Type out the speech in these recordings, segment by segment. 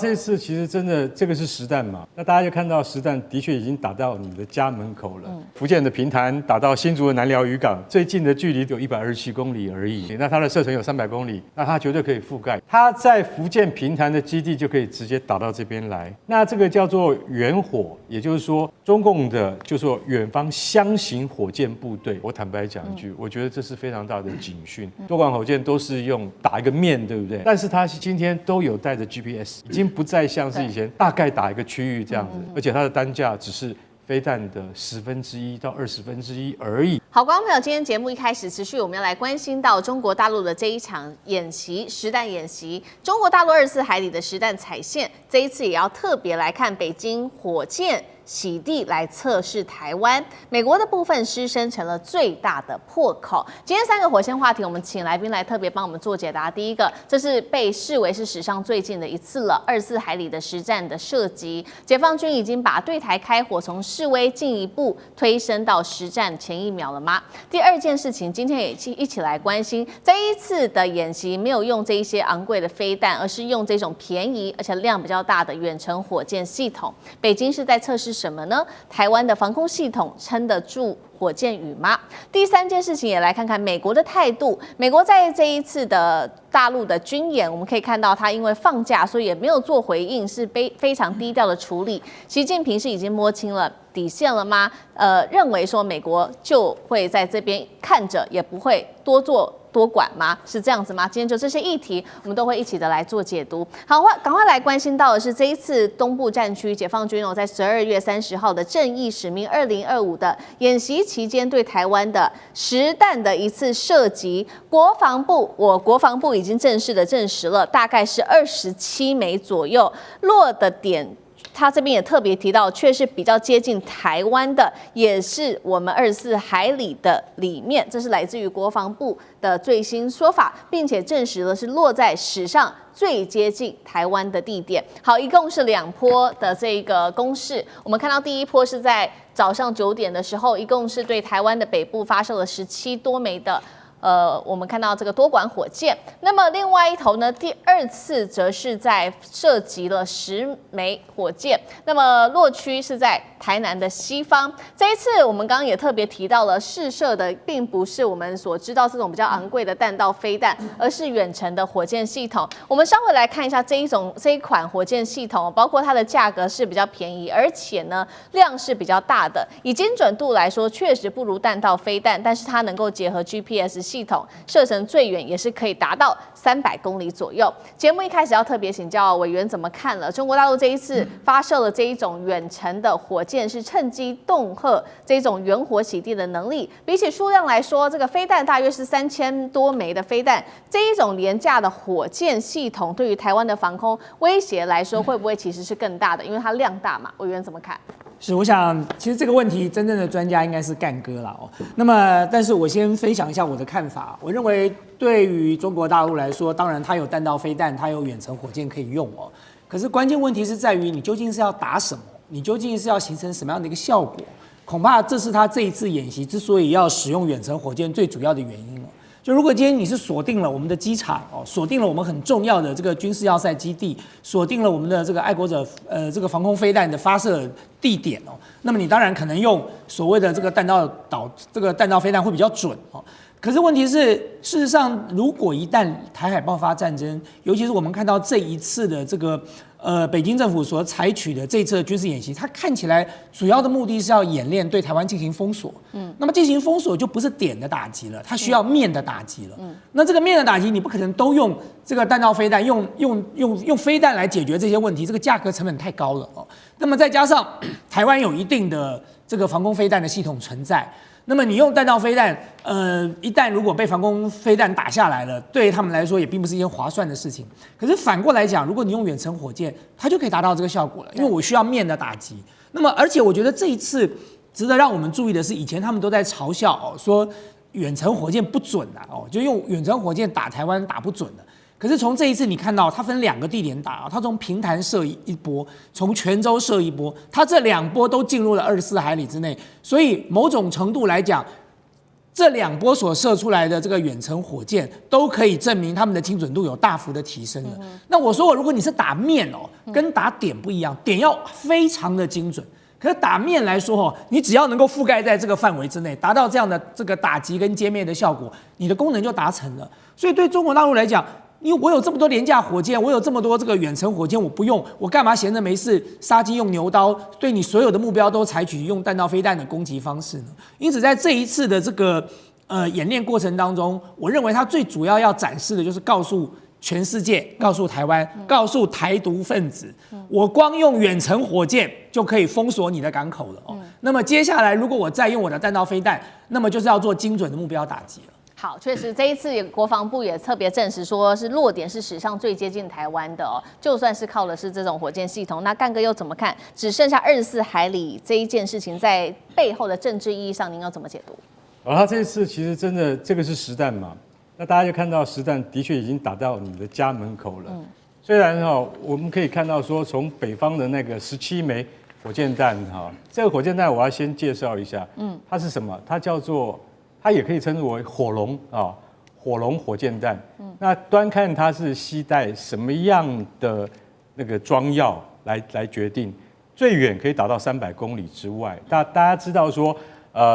这次其实真的这个是实弹嘛，那大家就看到实弹的确已经打到你的家门口了。福建的平潭打到新竹的南寮渔港，最近的距离有127公里而已。那它的射程有300公里，那它绝对可以覆盖。它在福建平潭的基地就可以直接打到这边来。那这个叫做远火，也就是说中共的就说远方箱型火箭部队。我坦白讲一句，我觉得这是非常大的警讯。多管火箭都是用打一个面，对不对？但是它今天都有带着 GPS， 已经不再像是以前大概打一个区域这样子，而且它的单价只是飞弹的1/10到1/20而已。好，观众朋友，今天节目一开始持续，我们要来关心到中国大陆的这一场演习，实弹演习。中国大陆24海里的实弹踩线，这一次也要特别来看北京火箭洗地来测试台湾，美国的部分失声成了最大的破口。今天3个火线话题，我们请来宾来特别帮我们做解答。第一个，这是被视为是史上最近的一次了，24海里的实战的射击，解放军已经把对台开火从示威进一步推升到实战前1秒了吗？第二件事情，今天也一起来关心，这一次的演习没有用这一些昂贵的飞弹，而是用这种便宜而且量比较大的远程火箭系统。北京是在测试什么呢？台湾的防空系统撑得住火箭雨吗？第三件事情也来看看美国的态度。美国在这一次的大陆的军演，我们可以看到，他因为放假，所以也没有做回应，是非常低调的处理。习近平是已经摸清了底线了吗？认为说美国就会在这边看着，也不会多做多管吗？是这样子吗？今天就这些议题，我们都会一起的来做解读。好，赶快来关心到的是这一次东部战区解放军在12月30号的正义使命2025的演习期间，对台湾的实弹的一次射击，国防部已经正式的证实了，大概是27枚左右，落的点。他这边也特别提到，却是比较接近台湾的，也是我们24海里的里面，这是来自于国防部的最新说法，并且证实了是落在史上最接近台湾的地点。好，一共是2波的这个攻势，我们看到第一波是在早上9点的时候，一共是对台湾的北部发射了17多枚的。我们看到这个多管火箭，那么另外一头呢，第2次则是在射击了10枚火箭，那么落区是在台南的西方。这一次我们刚刚也特别提到了，试射的并不是我们所知道这种比较昂贵的弹道飞弹，而是远程的火箭系统。我们稍微来看一下这一款火箭系统，包括它的价格是比较便宜，而且呢量是比较大的。以精准度来说，确实不如弹道飞弹，但是它能够结合 GPS系统，射程最远也是可以达到300公里左右。节目一开始要特别请教委员怎么看了中国大陆这一次发射了这一种远程的火箭，是趁机恫吓这种远火洗地的能力。比起数量来说，这个飞弹大约是3000多枚的飞弹，这一种廉价的火箭系统对于台湾的防空威胁来说，会不会其实是更大的？因为它量大嘛，委员怎么看？是，我想其实这个问题真正的专家应该是干哥啦哦。那么，但是我先分享一下我的看法。我认为对于中国大陆来说，当然它有弹道飞弹，它有远程火箭可以用哦。可是关键问题是在于你究竟是要打什么？你究竟是要形成什么样的一个效果？恐怕这是他这一次演习之所以要使用远程火箭最主要的原因了。就如果今天你是锁定了我们的机场哦，锁定了我们很重要的这个军事要塞基地，锁定了我们的这个爱国者这个防空飞弹的发射地点哦，那么你当然可能用所谓的这个弹道飞弹会比较准哦。可是问题是，事实上，如果一旦台海爆发战争，尤其是我们看到这一次的这个北京政府所采取的这一次的军事演习，它看起来主要的目的是要演练对台湾进行封锁。那么进行封锁就不是点的打击了，它需要面的打击了。那这个面的打击，你不可能都用这个弹道飞弹，用飞弹来解决这些问题，这个价格成本太高了哦。那么再加上台湾有一定的这个防空飞弹的系统存在。那么你用弹道飞弹，一旦如果被防空飞弹打下来了，对他们来说也并不是一件划算的事情。可是反过来讲，如果你用远程火箭，它就可以达到这个效果了，因为我需要面的打击。那么而且我觉得这一次值得让我们注意的是，以前他们都在嘲笑哦，说远程火箭不准啊，哦，就用远程火箭打台湾打不准的。可是从这一次你看到，它分2个地点打，它从平潭射一波，从泉州射一波，它这2波都进入了24海里之内，所以某种程度来讲，这2波所射出来的这个远程火箭都可以证明他们的精准度有大幅的提升了。那我说如果你是打面哦，跟打点不一样，点要非常的精准。可是打面来说你只要能够覆盖在这个范围之内，达到这样的这个打击跟歼灭的效果，你的功能就达成了。所以对中国大陆来讲，因为我有这么多廉价火箭，我有这么多这个远程火箭，我不用，我干嘛闲着没事杀鸡用牛刀，对你所有的目标都采取用弹道飞弹的攻击方式呢？因此，在这一次的这个演练过程当中，我认为它最主要要展示的就是告诉全世界，告诉台湾，告诉台独分子，我光用远程火箭就可以封锁你的港口了那么接下来，如果我再用我的弹道飞弹，那么就是要做精准的目标打击了。好，确实这一次国防部也特别证实说，是落点是史上最接近台湾的就算是靠的是这种火箭系统，那干哥又怎么看？只剩下24海里这一件事情，在背后的政治意义上，您要怎么解读？他这一次其实真的这个是实弹嘛，那大家就看到实弹的确已经打到你的家门口了。虽然我们可以看到说，从北方的那个17枚火箭弹这个火箭弹我要先介绍一下，它是什么？它叫做。它也可以称之为火龙火龙火箭弹。那端看它是携带什么样的那个装药来决定，最远可以打到300公里之外。大家知道说，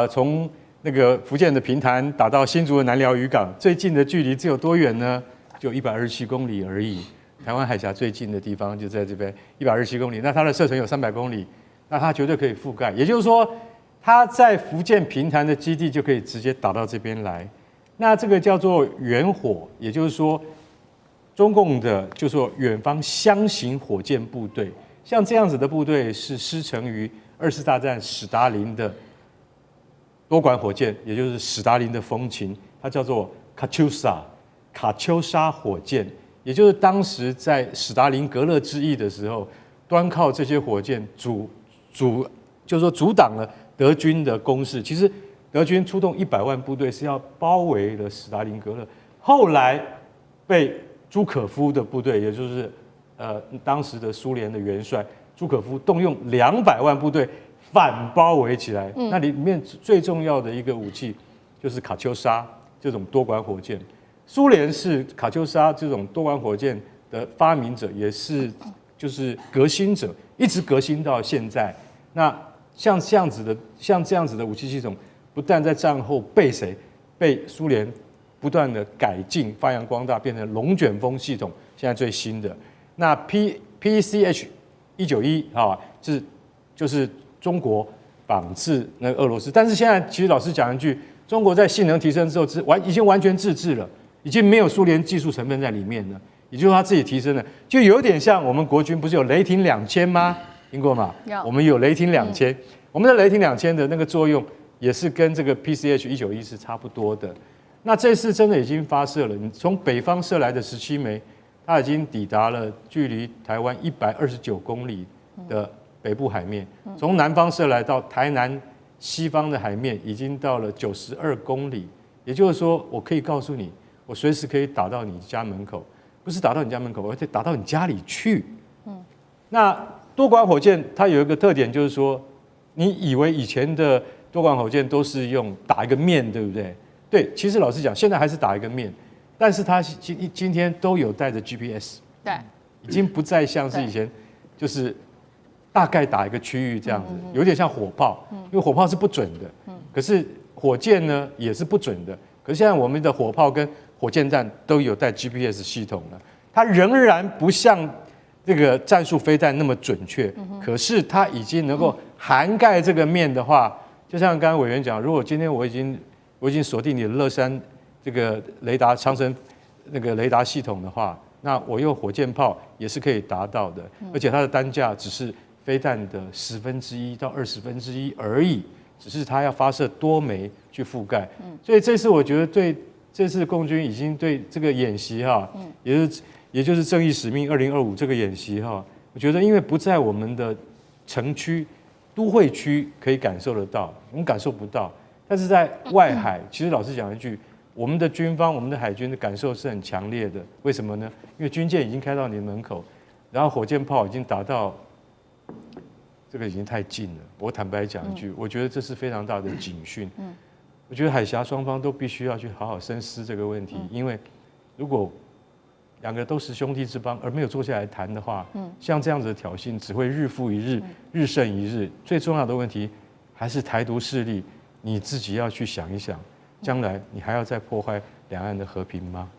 从那个福建的平潭打到新竹的南寮渔港，最近的距离只有多远呢？就127公里而已。台湾海峡最近的地方就在这边127公里，那它的射程有300公里，那它绝对可以覆盖。也就是说，它在福建平潭的基地就可以直接打到这边来，那这个叫做远火，也就是说，中共的就说远方箱型火箭部队，像这样子的部队是师承于2次大战史达林的多管火箭，也就是史达林的风琴，它叫做卡秋莎火箭，也就是当时在史达林格勒之役的时候，端靠这些火箭就是说阻挡了德军的攻势。其实德军出动100万部队是要包围了史达林格勒，后来被朱可夫的部队，也就是当时的苏联的元帅朱可夫动用200万部队反包围起来。那里面最重要的一个武器就是卡秋莎这种多管火箭。苏联是卡秋莎这种多管火箭的发明者，也是就是革新者，一直革新到现在。那像这样子的武器系统，不但在战后被苏联不断的改进、发扬光大，变成龙卷风系统，现在最新的那 PCH 191就是中国仿制那个俄罗斯，但是现在其实老实讲一句，中国在性能提升之后，已经完全自制了，已经没有苏联技术成分在里面了，也就是他自己提升了，就有点像我们国军不是有雷霆2000吗？听过吗？我们有雷霆2000，我们的雷霆2000的那个作用也是跟这个 PCH 191是差不多的。那这次真的已经发射了，你从北方射来的17枚，它已经抵达了距离台湾129公里的北部海面，从南方射来到台南西方的海面已经到了92公里，也就是说，我可以告诉你，我随时可以打到你家门口，不是打到你家门口，而且打到你家里去。那多管火箭它有一个特点，就是说，你以为以前的多管火箭都是用打一个面，对不对？对，其实老实讲，现在还是打一个面，但是它今天都有带着 GPS， 对，已经不再像是以前，就是大概打一个区域这样子，有点像火炮，因为火炮是不准的，可是火箭呢也是不准的。可是现在我们的火炮跟火箭弹都有带 GPS 系统了，它仍然不像这个战术飞弹那么准确，可是它已经能够涵盖这个面的话，就像刚刚委员讲，如果今天我已经锁定你的乐山这个雷达长城那个雷达系统的话，那我用火箭炮也是可以达到的，而且它的单价只是飞弹的1/10到1/20而已，只是它要发射多枚去覆盖。所以这次我觉得对这次共军已经对这个演习也就是正义使命2025这个演习我觉得因为不在我们的城区、都会区可以感受得到，我们感受不到。但是在外海，其实老实讲一句，我们的军方、我们的海军的感受是很强烈的。为什么呢？因为军舰已经开到你的门口，然后火箭炮已经打到，这个已经太近了。我坦白讲一句，我觉得这是非常大的警讯。我觉得海峡双方都必须要去好好深思这个问题，因为如果两个都是兄弟之邦，而没有坐下来谈的话，像这样子的挑衅只会日复一日，日甚一日。最重要的问题还是台独势力，你自己要去想一想，将来你还要再破坏两岸的和平吗？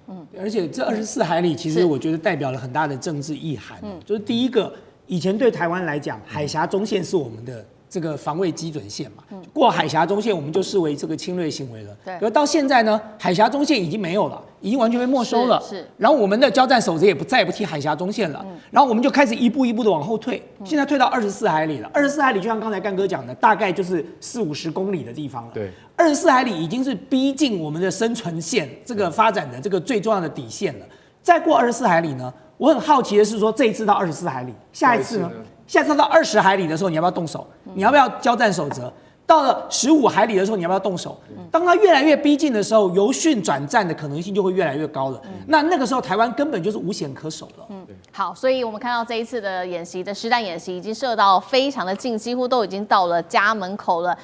而且这24海里，其实我觉得代表了很大的政治意涵。就是第一个，以前对台湾来讲，海峡中线是我们的这个防卫基准线嘛，过海峡中线我们就视为这个侵略行为了。对。而到现在呢，海峡中线已经没有了，已经完全被没收了。是。然后我们的交战守则再也不提海峡中线了。然后我们就开始一步一步的往后退，现在退到24海里了。24海里就像刚才干哥讲的，大概就是40-50公里的地方了。对。24海里已经是逼近我们的生存线，这个发展的这个最重要的底线了。再过24海里呢，我很好奇的是说，这一次到24海里，下一次呢？下次到20海里的时候，你要不要动手？你要不要交战守则？到了15海里的时候，你要不要动手？当它越来越逼近的时候，由训转战的可能性就会越来越高了。那个时候，台湾根本就是无险可守了。好，所以我们看到这一次的演习的实弹演习已经射到非常的近，几乎都已经到了家门口了。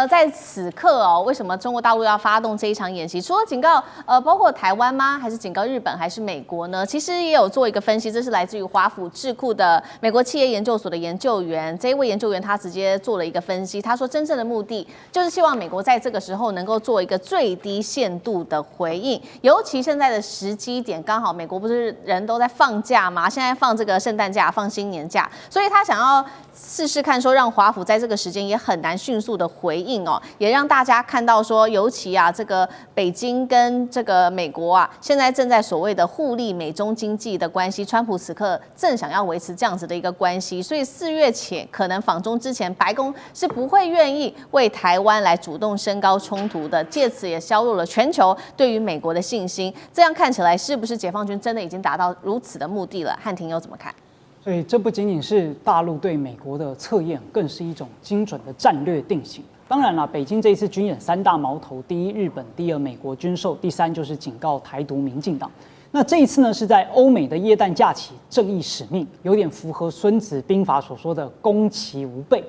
在此刻哦，为什么中国大陆要发动这一场演习？除了警告包括台湾吗？还是警告日本？还是美国呢？其实也有做一个分析，这是来自于华府智库的美国企业研究所的研究员。这一位研究员他直接做了一个分析，他说真正的目的就是希望美国在这个时候能够做一个最低限度的回应，尤其现在的时机点刚好，美国不是人都在放假吗？现在放这个圣诞假，放新年假，所以他想要试试看，说让华府在这个时间也很难迅速的回应哦，也让大家看到说，尤其啊，这个北京跟这个美国啊，现在正在所谓的互利美中经济的关系，川普此刻正想要维持这样子的一个关系，所以4月前可能访中之前，白宫是不会愿意为台湾来主动升高冲突的，借此也削弱了全球对于美国的信心。这样看起来，是不是解放军真的已经达到如此的目的了？汉庭又怎么看？所以这不仅仅是大陆对美国的测验，更是一种精准的战略定型。当然了，北京这一次军演3大矛头：第一，日本；第二，美国军售；第三，就是警告台独民进党。那这一次呢，是在欧美的耶诞假期，正义使命，有点符合《孙子兵法》所说的攻其无备。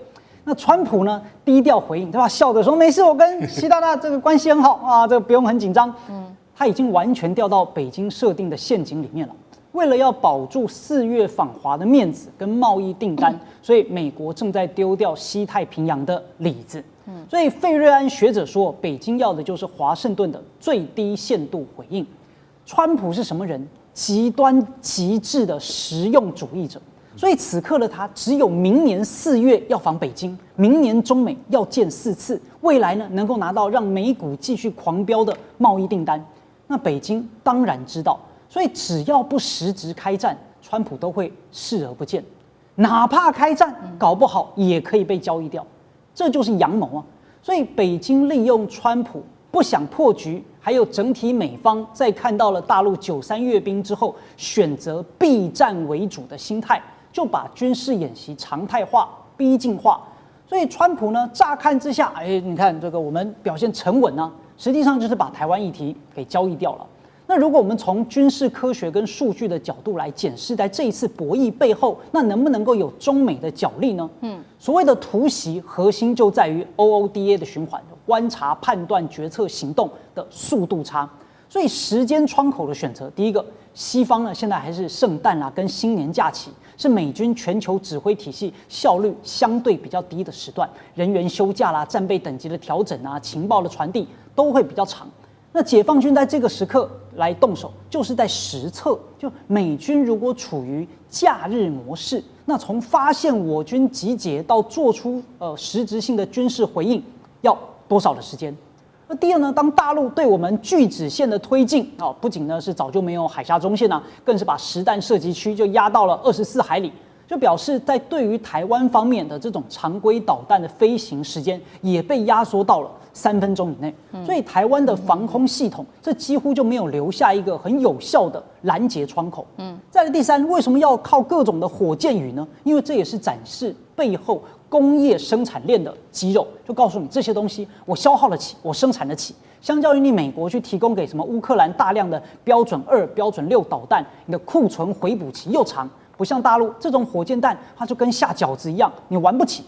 那川普呢，低调回应，对吧？笑着说没事，我跟习大大这个关系很好啊，这个不用很紧张。他已经完全掉到北京设定的陷阱里面了。为了要保住4月访华的面子跟贸易订单，所以美国正在丢掉西太平洋的里子。所以费瑞安学者说，北京要的就是华盛顿的最低限度回应。川普是什么人？极端极致的实用主义者。所以此刻的他，只有明年4月要访北京，明年中美要见4次，未来呢能够拿到让美股继续狂飙的贸易订单。那北京当然知道。所以只要不实质开战，川普都会视而不见，哪怕开战，搞不好也可以被交易掉，这就是阳谋啊！所以北京利用川普不想破局，还有整体美方在看到了大陆93阅兵之后，选择避战为主的心态，就把军事演习常态化、逼近化。所以川普呢，乍看之下，你看这个我们表现沉稳啊，实际上就是把台湾议题给交易掉了。那如果我们从军事科学跟数据的角度来检视，在这一次博弈背后，那能不能够有中美的角力呢？所谓的突袭核心就在于 OODA 的循环，观察、判断、决策、行动的速度差。所以时间窗口的选择，第一个，西方呢现在还是圣诞啦跟新年假期，是美军全球指挥体系效率相对比较低的时段，人员休假啦、战备等级的调整啊、情报的传递都会比较长。那解放军在这个时刻来动手，就是在实测，就美军如果处于假日模式，那从发现我军集结到做出实质性的军事回应，要多少的时间？那第二呢，当大陆对我们拒止线的推进不仅呢是早就没有海峡中线啊，更是把实弹射击区就压到了24海里，就表示在对于台湾方面的这种常规导弹的飞行时间也被压缩到了3分钟以内，所以台湾的防空系统这几乎就没有留下一个很有效的拦截窗口。再来第三，为什么要靠各种的火箭雨呢？因为这也是展示背后工业生产链的肌肉，就告诉你这些东西我消耗得起，我生产得起。相较于你美国去提供给什么乌克兰大量的标准2、标准6导弹，你的库存回补期又长，不像大陆这种火箭弹，它就跟下饺子一样，你玩不起。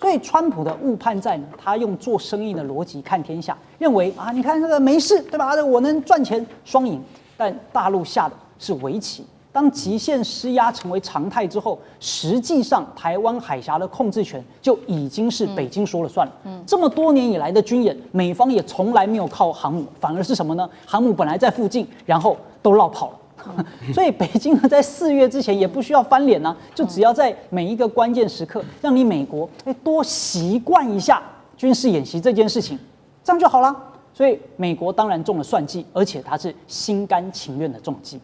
所以川普的误判在呢，他用做生意的逻辑看天下，认为啊，你看这个没事，对吧？我能赚钱，双赢。但大陆下的是围棋。当极限施压成为常态之后，实际上台湾海峡的控制权就已经是北京说了算了。这么多年以来的军演，美方也从来没有靠航母，反而是什么呢？航母本来在附近，然后都绕跑了。所以北京呢，在4月之前也不需要翻脸啊，就只要在每一个关键时刻，让你美国多习惯一下军事演习这件事情，这样就好了。所以美国当然中了算计，而且他是心甘情愿的中计。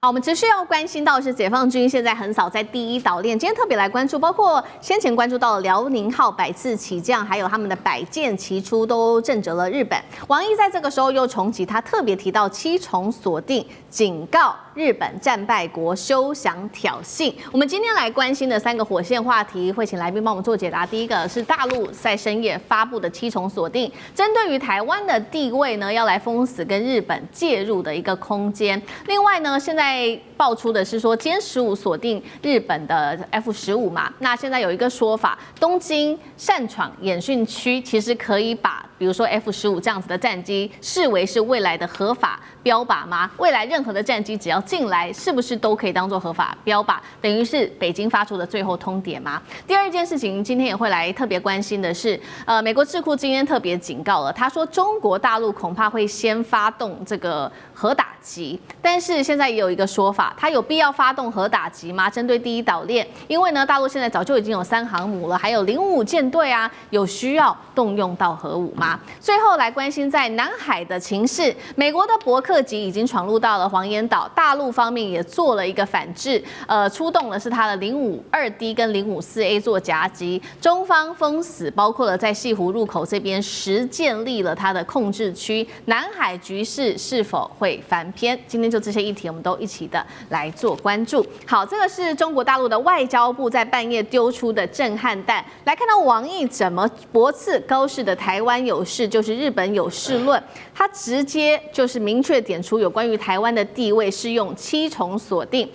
好，我们持续要关心到是解放军现在横扫在第一岛链，今天特别来关注，包括先前关注到辽宁号百次起降，还有他们的百舰齐出，都震慑了日本。王毅在这个时候又重启，他特别提到7重锁定，警告日本战败国休想挑衅。我们今天来关心的3个火线话题，会请来宾帮我们做解答。第一个是大陆在深夜发布的7重锁定，针对于台湾的地位呢，要来封死跟日本介入的一个空间。另外呢，现在爆出的是说，歼15锁定日本的 F-15嘛，那现在有一个说法，东京擅闯演训区其实可以把比如说 F-15这样子的战机视为是未来的合法标靶吗？未来任何的战机只要进来，是不是都可以当做合法标靶？等于是北京发出的最后通牒吗？第二件事情，今天也会来特别关心的是，美国智库今天特别警告了，他说中国大陆恐怕会先发动这个核打击，但是现在也有一个说法，他有必要发动核打击吗？针对第一岛链，因为呢，大陆现在早就已经有3航母了，还有055舰队啊，有需要动用到核武吗？最后来关心在南海的情势，美国的伯克级已经闯入到了黄岩岛，大陆方面也做了一个反制，出动的是他的052D 跟054A 做夹击，中方封死，包括了在西湖入口这边实建立了它的控制区，南海局势是否会翻篇？今天就这些议题，我们都一起的来做关注。好，这个是中国大陆的外交部在半夜丢出的震撼弹，来看到王毅怎么驳斥高市的台湾有事就是日本有事论，他直接就是明确点出有关于台湾的地位是用7重锁定，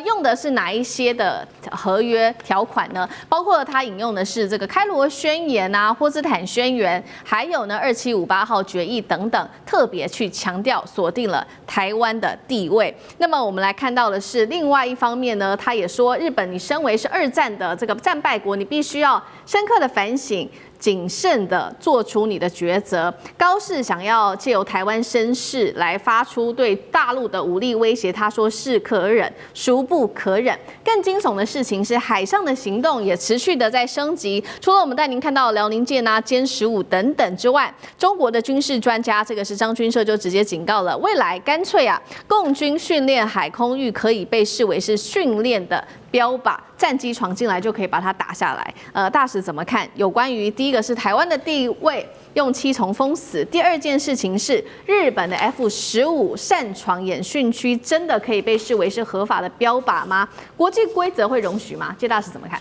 用的是哪一些的合约条款呢？包括他引用的是这个开罗宣言啊、波茨坦宣言，还有呢2758号决议等等，特别去强调锁定了台湾的地位。那么我们来看到的是另外一方面呢，他也说日本你身为是2战的这个战败国，你必须要深刻的反省，谨慎的做出你的抉择。高市想要借由台湾声势来发出对大陆的武力威胁，他说是可忍，孰不可忍。更惊悚的事情是，海上的行动也持续的在升级。除了我们带您看到辽宁舰啊、歼15等等之外，中国的军事专家，这个是张军社就直接警告了，未来干脆啊，共军训练海空域可以被视为是训练的标靶，战机闯进来就可以把它打下来。大使怎么看？有关于第一个是台湾的地位用7重封死，第二件事情是日本的 F-15擅闯演训区，真的可以被视为是合法的标靶吗？国际规则会容许吗？谢大使怎么看？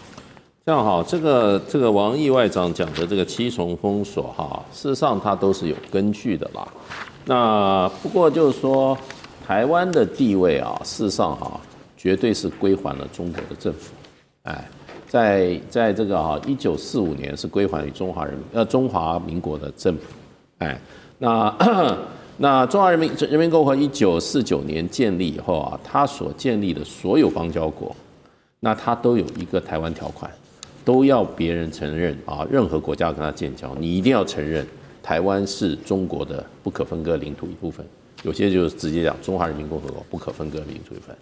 这样好，这个王毅外长讲的这个7重封锁哈，事实上它都是有根据的啦。那不过就是说，台湾的地位啊，事实上哈，绝对是归还了中国的政府。在这个1945年是归还于中华民国的政府。那中华人民共和国1949年建立以后啊，它所建立的所有邦交国，那它都有一个台湾条款，都要别人承认啊，任何国家跟它建交，你一定要承认台湾是中国的不可分割领土一部分。有些就是直接讲中华人民共和国不可分割领土一部分。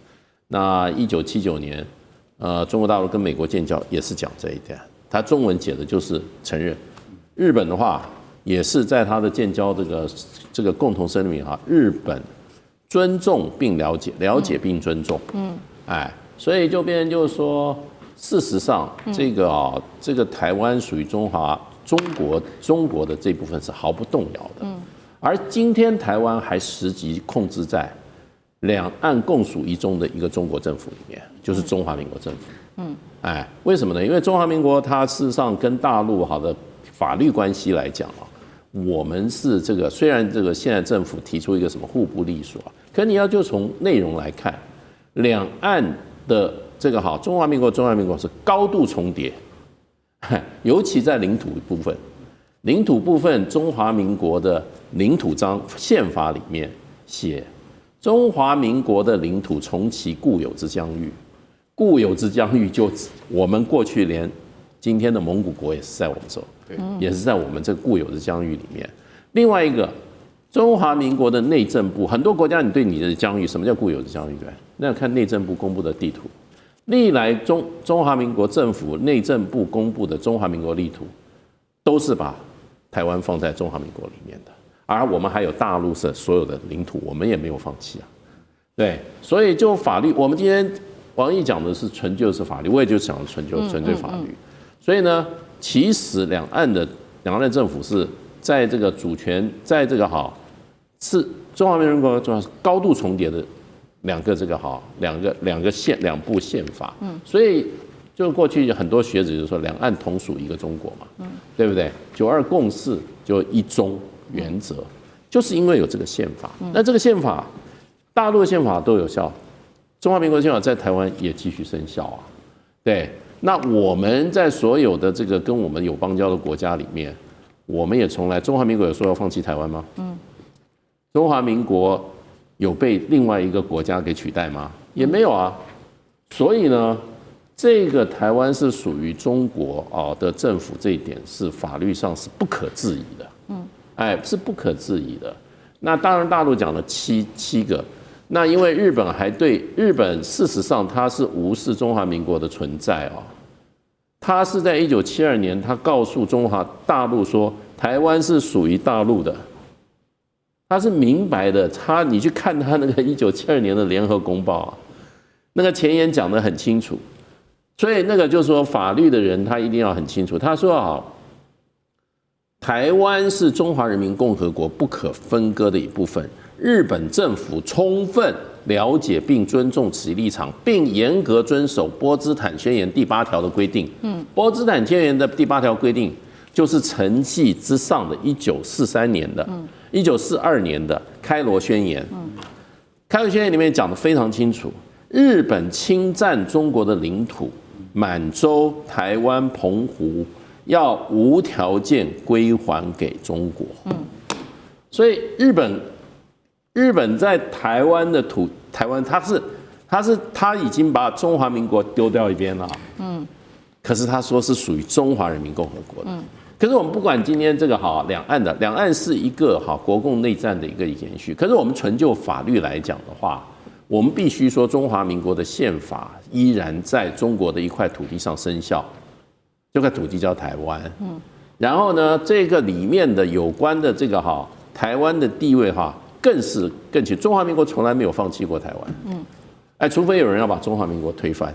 那1979年，中国大陆跟美国建交也是讲这一点，它中文解的就是承认。日本的话也是在它的建交这个共同声明啊，日本尊重并了解并尊重。所以就变成就是说，事实上这个台湾属于中国的这部分是毫不动摇的。而今天台湾还实际控制在两岸共属一中的一个中国政府里面，就是中华民国政府。为什么呢？因为中华民国它事实上跟大陆的法律关系来讲啊，我们是这个虽然这个现在政府提出一个什么互不隶属啊，可你要就从内容来看，两岸的这个中华民国是高度重叠，尤其在领土部分。领土部分，中华民国的领土宪法里面写，中华民国的领土从其固有之疆域，固有之疆域就我们过去连今天的蒙古国也是在我们这，也是在我们这个固有的疆域里面。另外一个，中华民国的内政部，很多国家你对你的疆域，什么叫固有的疆域？对，那要看内政部公布的地图。历来中华民国政府内政部公布的中华民国地图，都是把台湾放在中华民国里面的，而我们还有大陆的所有的领土，我们也没有放弃啊。对，所以就法律，我们今天王毅讲的是纯就是法律，我也就讲纯粹法律。所以呢，其实两岸政府是在这个主权，在这个是中华民国高度重叠的两部宪法。所以就过去很多学者就说两岸同属一个中国嘛，对不对？9·2共识就一中原则，就是因为有这个宪法。那这个宪法，大陆的宪法都有效，中华民国的宪法在台湾也继续生效啊。对，那我们在所有的这个跟我们有邦交的国家里面，我们也从来中华民国有说要放弃台湾吗？中华民国有被另外一个国家给取代吗？也没有啊。所以呢，这个台湾是属于中国的政府，这一点是法律上是不可置疑的。是不可置疑的。那当然，大陆讲了七个。那因为日本事实上它是无视中华民国的存在它是在1972年，他告诉中华大陆说台湾是属于大陆的，他是明白的。你去看他那个1972年的联合公报那个前言讲得很清楚。所以那个就是说法律的人他一定要很清楚。他说台湾是中华人民共和国不可分割的一部分。日本政府充分了解并尊重此立场，并严格遵守波茨坦宣言第8条的规定。波茨坦宣言的第8条规定就是承继之上的1942年的开罗宣言。开罗宣言里面讲得非常清楚，日本侵占中国的领土，满洲、台湾、澎湖要无条件归还给中国。所以日本在台湾的台湾，他已经把中华民国丢掉一边了。可是他说是属于中华人民共和国的。可是我们不管今天这个两岸是一个国共内战的一个延续。可是我们纯就法律来讲的话，我们必须说中华民国的宪法依然在中国的一块土地上生效，这块土地叫台湾。然后呢，这个里面的有关的这个台湾的地位更其中华民国从来没有放弃过台湾。除非有人要把中华民国推翻，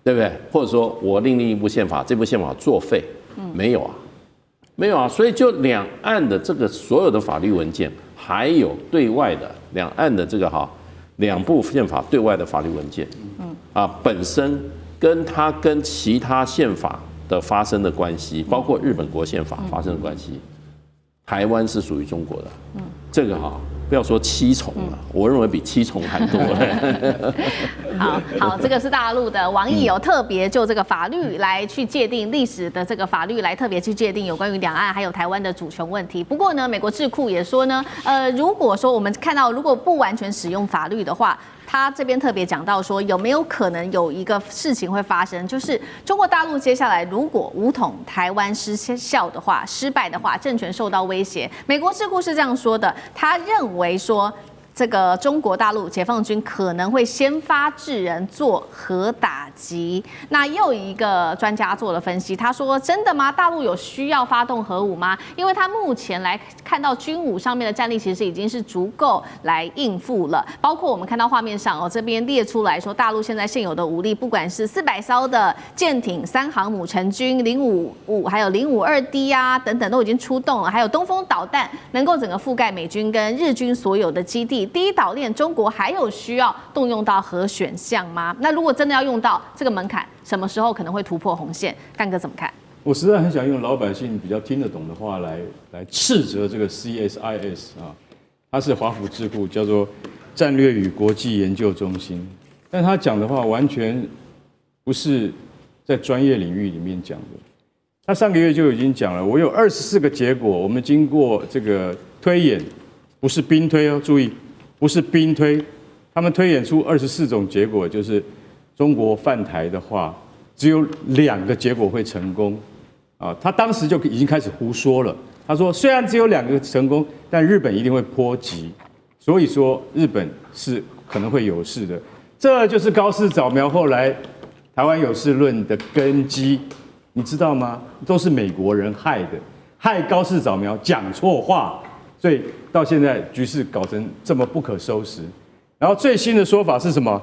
对不对？或者说我另一部宪法，这部宪法作废，没有啊。所以就两岸的这个所有的法律文件，还有对外的两岸的这个两部宪法对外的法律文件，本身跟其他宪法的发生的关系，包括日本国宪法发生的关系，台湾是属于中国的。这个不要说7重了，我认为比7重还多。好，这个是大陆的王毅有特别就这个法律来去界定历史的这个法律来特别去界定有关于两岸还有台湾的主权问题。不过呢，美国智库也说呢，如果说我们看到如果不完全使用法律的话，他这边特别讲到说，有没有可能有一个事情会发生，就是中国大陆接下来如果武统台湾失败的话，政权受到威胁。美国智库是这样说的，他认为说，这个中国大陆解放军可能会先发制人做核打击。那又一个专家做了分析，他说：“真的吗？大陆有需要发动核武吗？因为他目前来看到军武上面的战力，其实已经是足够来应付了。包括我们看到画面上这边列出来说，大陆现在现有的武力，不管是400艘的舰艇、3航母成军、055还有052D 等等，都已经出动了。还有东风导弹，能够整个覆盖美军跟日军所有的基地。第一岛链，中国还有需要动用到核选项吗？那如果真的要用到这个门槛，什么时候可能会突破红线？干哥怎么看？我实在很想用老百姓比较听得懂的话来斥责这个 CSIS 它是华府智库，叫做战略与国际研究中心，但他讲的话完全不是在专业领域里面讲的。他上个月就已经讲了，我有24个结果，我们经过这个推演，不是兵推哦，注意，不是兵推，他们推演出24种结果，就是中国犯台的话，只有2个结果会成功。啊，他当时就已经开始胡说了。他说，虽然只有2个成功，但日本一定会波及，所以说日本是可能会有事的。这就是高市早苗后来台湾有事论的根基，你知道吗？都是美国人害的，害高市早苗讲错话，所以到现在局势搞成这么不可收拾。然后最新的说法是什么？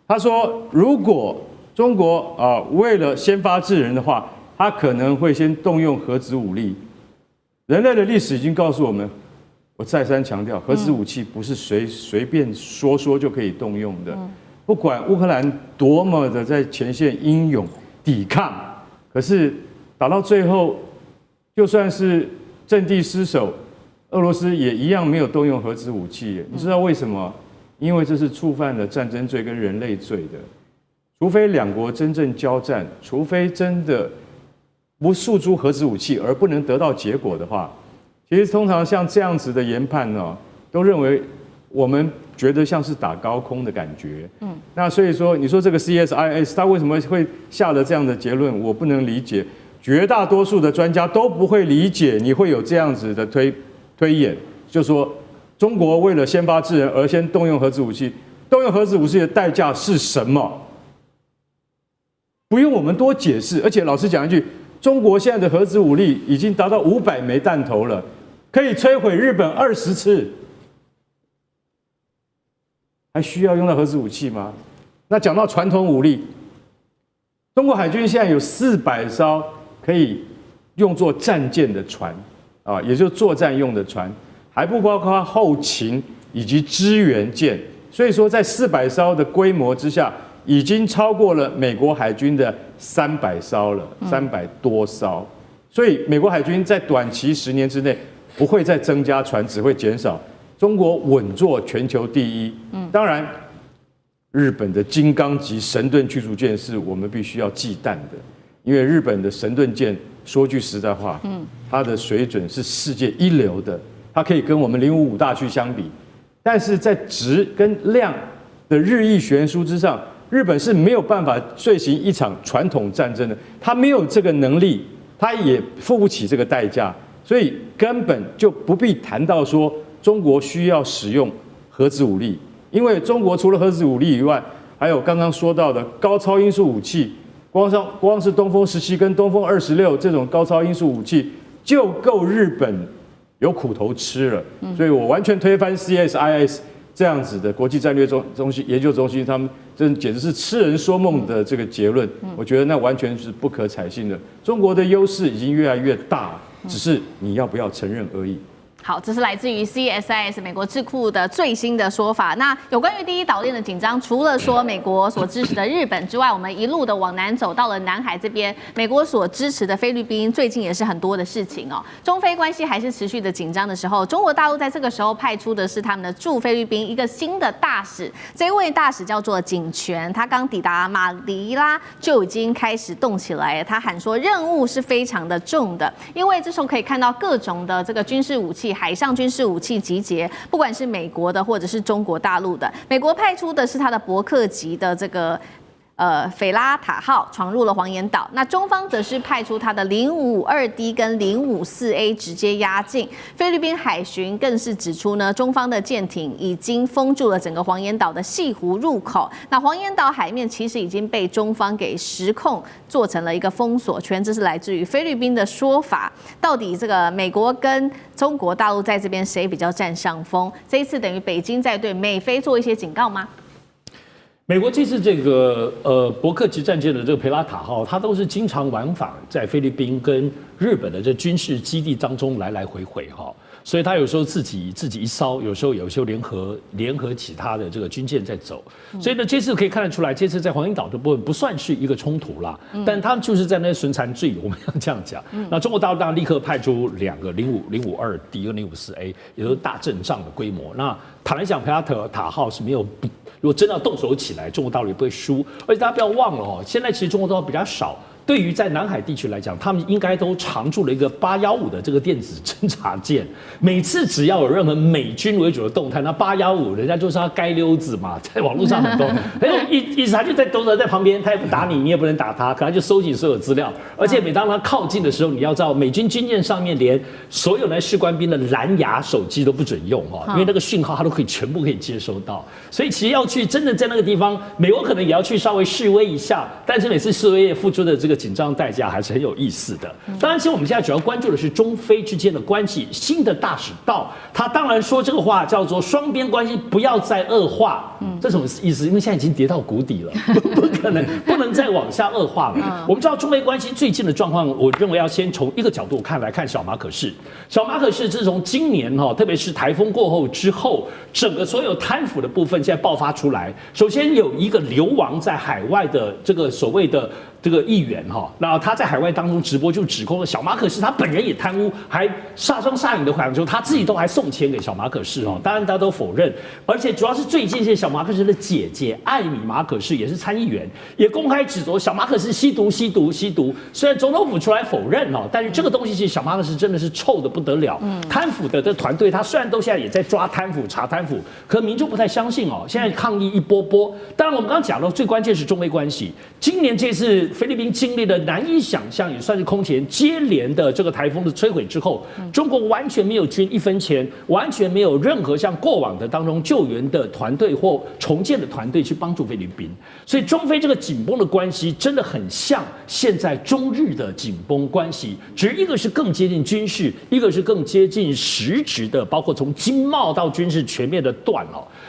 他说，如果中国为了先发制人的话，他可能会先动用核子武力。人类的历史已经告诉我们，我再三强调，核子武器不是随便说就可以动用的。不管乌克兰多么的在前线英勇抵抗，可是打到最后，就算是阵地失守，俄罗斯也一样没有动用核子武器。你知道为什么？因为这是触犯了战争罪跟人类罪的。除非2国真正交战，除非真的不诉诸核子武器而不能得到结果的话，其实通常像这样子的研判呢，都认为我们觉得像是打高空的感觉。那所以说，你说这个 CSIS 它为什么会下了这样的结论，我不能理解。绝大多数的专家都不会理解你会有这样子的推演，就说中国为了先发制人而先动用核子武器，动用核子武器的代价是什么？不用我们多解释。而且老实讲一句，中国现在的核子武力已经达到500枚弹头了，可以摧毁日本20次，还需要用到核子武器吗？那讲到传统武力，中国海军现在有400艘可以用作战舰的船，也就是作战用的船，还不包括后勤以及支援舰。所以说，在400艘的规模之下，已经超过了美国海军的300艘了，300多艘。所以美国海军在短期10年之内不会再增加船，只会减少。中国稳坐全球第一。当然，日本的金刚级神盾驱逐舰是我们必须要忌惮的，因为日本的神盾舰说句实在话，它的水准是世界一流的，它可以跟我们055大驱相比，但是在质跟量的日益悬殊之上，日本是没有办法遂行一场传统战争的，他没有这个能力，他也付不起这个代价，所以根本就不必谈到说中国需要使用核子武力，因为中国除了核子武力以外，还有刚刚说到的高超音速武器，光是东风17跟东风26这种高超音速武器就够日本有苦头吃了，所以我完全推翻 CSIS 这样子的国际战略中心研究中心，他们这简直是痴人说梦的这个结论，我觉得那完全是不可采信的。中国的优势已经越来越大，只是你要不要承认而已。好，这是来自于 CSIS 美国智库的最新的说法。那有关于第一岛链的紧张，除了说美国所支持的日本之外，我们一路的往南走到了南海这边，美国所支持的菲律宾最近也是很多的事情哦。中菲关系还是持续的紧张的时候，中国大陆在这个时候派出的是他们的驻菲律宾一个新的大使，这位大使叫做景泉，他刚抵达马尼拉就已经开始动起来了。他喊说任务是非常的重的，因为这时候可以看到各种的这个军事武器。海上军事武器集结，不管是美国的或者是中国大陆的，美国派出的是它的伯克级的这个斐拉塔号闯入了黄岩岛，那中方则是派出它的052D 跟054A 直接压境。菲律宾海巡更是指出呢，中方的舰艇已经封住了整个黄岩岛的西湖入口。那黄岩岛海面其实已经被中方给实控，做成了一个封锁圈。这是来自于菲律宾的说法。到底这个美国跟中国大陆在这边谁比较占上风？这一次等于北京在对美菲做一些警告吗？美国这次这个伯克级战舰的这个培拉塔号，它都是经常往返在菲律宾跟日本的这军事基地当中来来回回哈，所以它有时候自己一艘，有时候联合其他的这个军舰在走，所以呢这次可以看得出来，这次在黄岩岛的部分不算是一个冲突啦，但他们就是在那损残罪，我们要这样讲。那中国大陆当然立刻派出2个052D 跟054A， 也都是大阵仗的规模。那坦白讲，培拉塔号是没有。如果真的要动手起来，中国大陆也不会输。而且大家不要忘了哦，现在其实中国大陆比较少对于在南海地区来讲，他们应该都常驻了一个815的这个电子侦察舰。每次只要有任何美军为主的动态，那815人家就是要街溜子嘛，在网络上很多，很有意思，他就在旁边，他也不打你，你也不能打他，可能就收集所有资料。而且每当他靠近的时候，你要知道，美军军舰上面连所有来士官兵的蓝牙手机都不准用哈，因为那个讯号他都全部可以接收到。所以其实要去真的在那个地方，美国可能也要去稍微示威一下，但是每次示威付出的这个紧张代价还是很有意思的。当然，其实我们现在主要关注的是中非之间的关系。新的大使到，他当然说这个话叫做双边关系不要再恶化。这什么意思？因为现在已经跌到谷底了，不可能不能再往下恶化了。我们知道中非关系最近的状况，我认为要先从一个角度来看小马可仕。小马可仕自从今年特别是台风过后之后，整个所有贪腐的部分现在爆发出来。首先有一个流亡在海外的这个所谓的这个议员那他在海外当中直播就指控了小马可仕他本人也贪污，还煞妆煞影的讲究，他自己都还送钱给小马可仕当然大家都否认。而且主要是最近小马可仕的姐姐艾米马可仕也是参议员，也公开指责小马可仕吸毒。虽然总统府出来否认但是这个东西其实小马可仕真的是臭得不得了。贪腐的团队他虽然都现在也在抓贪腐查贪腐，可民众不太相信现在抗议一波波。当然我们刚刚讲到最关键是中非关系，今年这次菲律宾经历了难以想象，也算是空前接连的这个台风的摧毁之后，中国完全没有捐1分钱，完全没有任何像过往的当中救援的团队或重建的团队去帮助菲律宾。所以中非这个紧绷的关系真的很像现在中日的紧绷关系，只是一个是更接近军事，一个是更接近实质的，包括从经贸到军事全面的断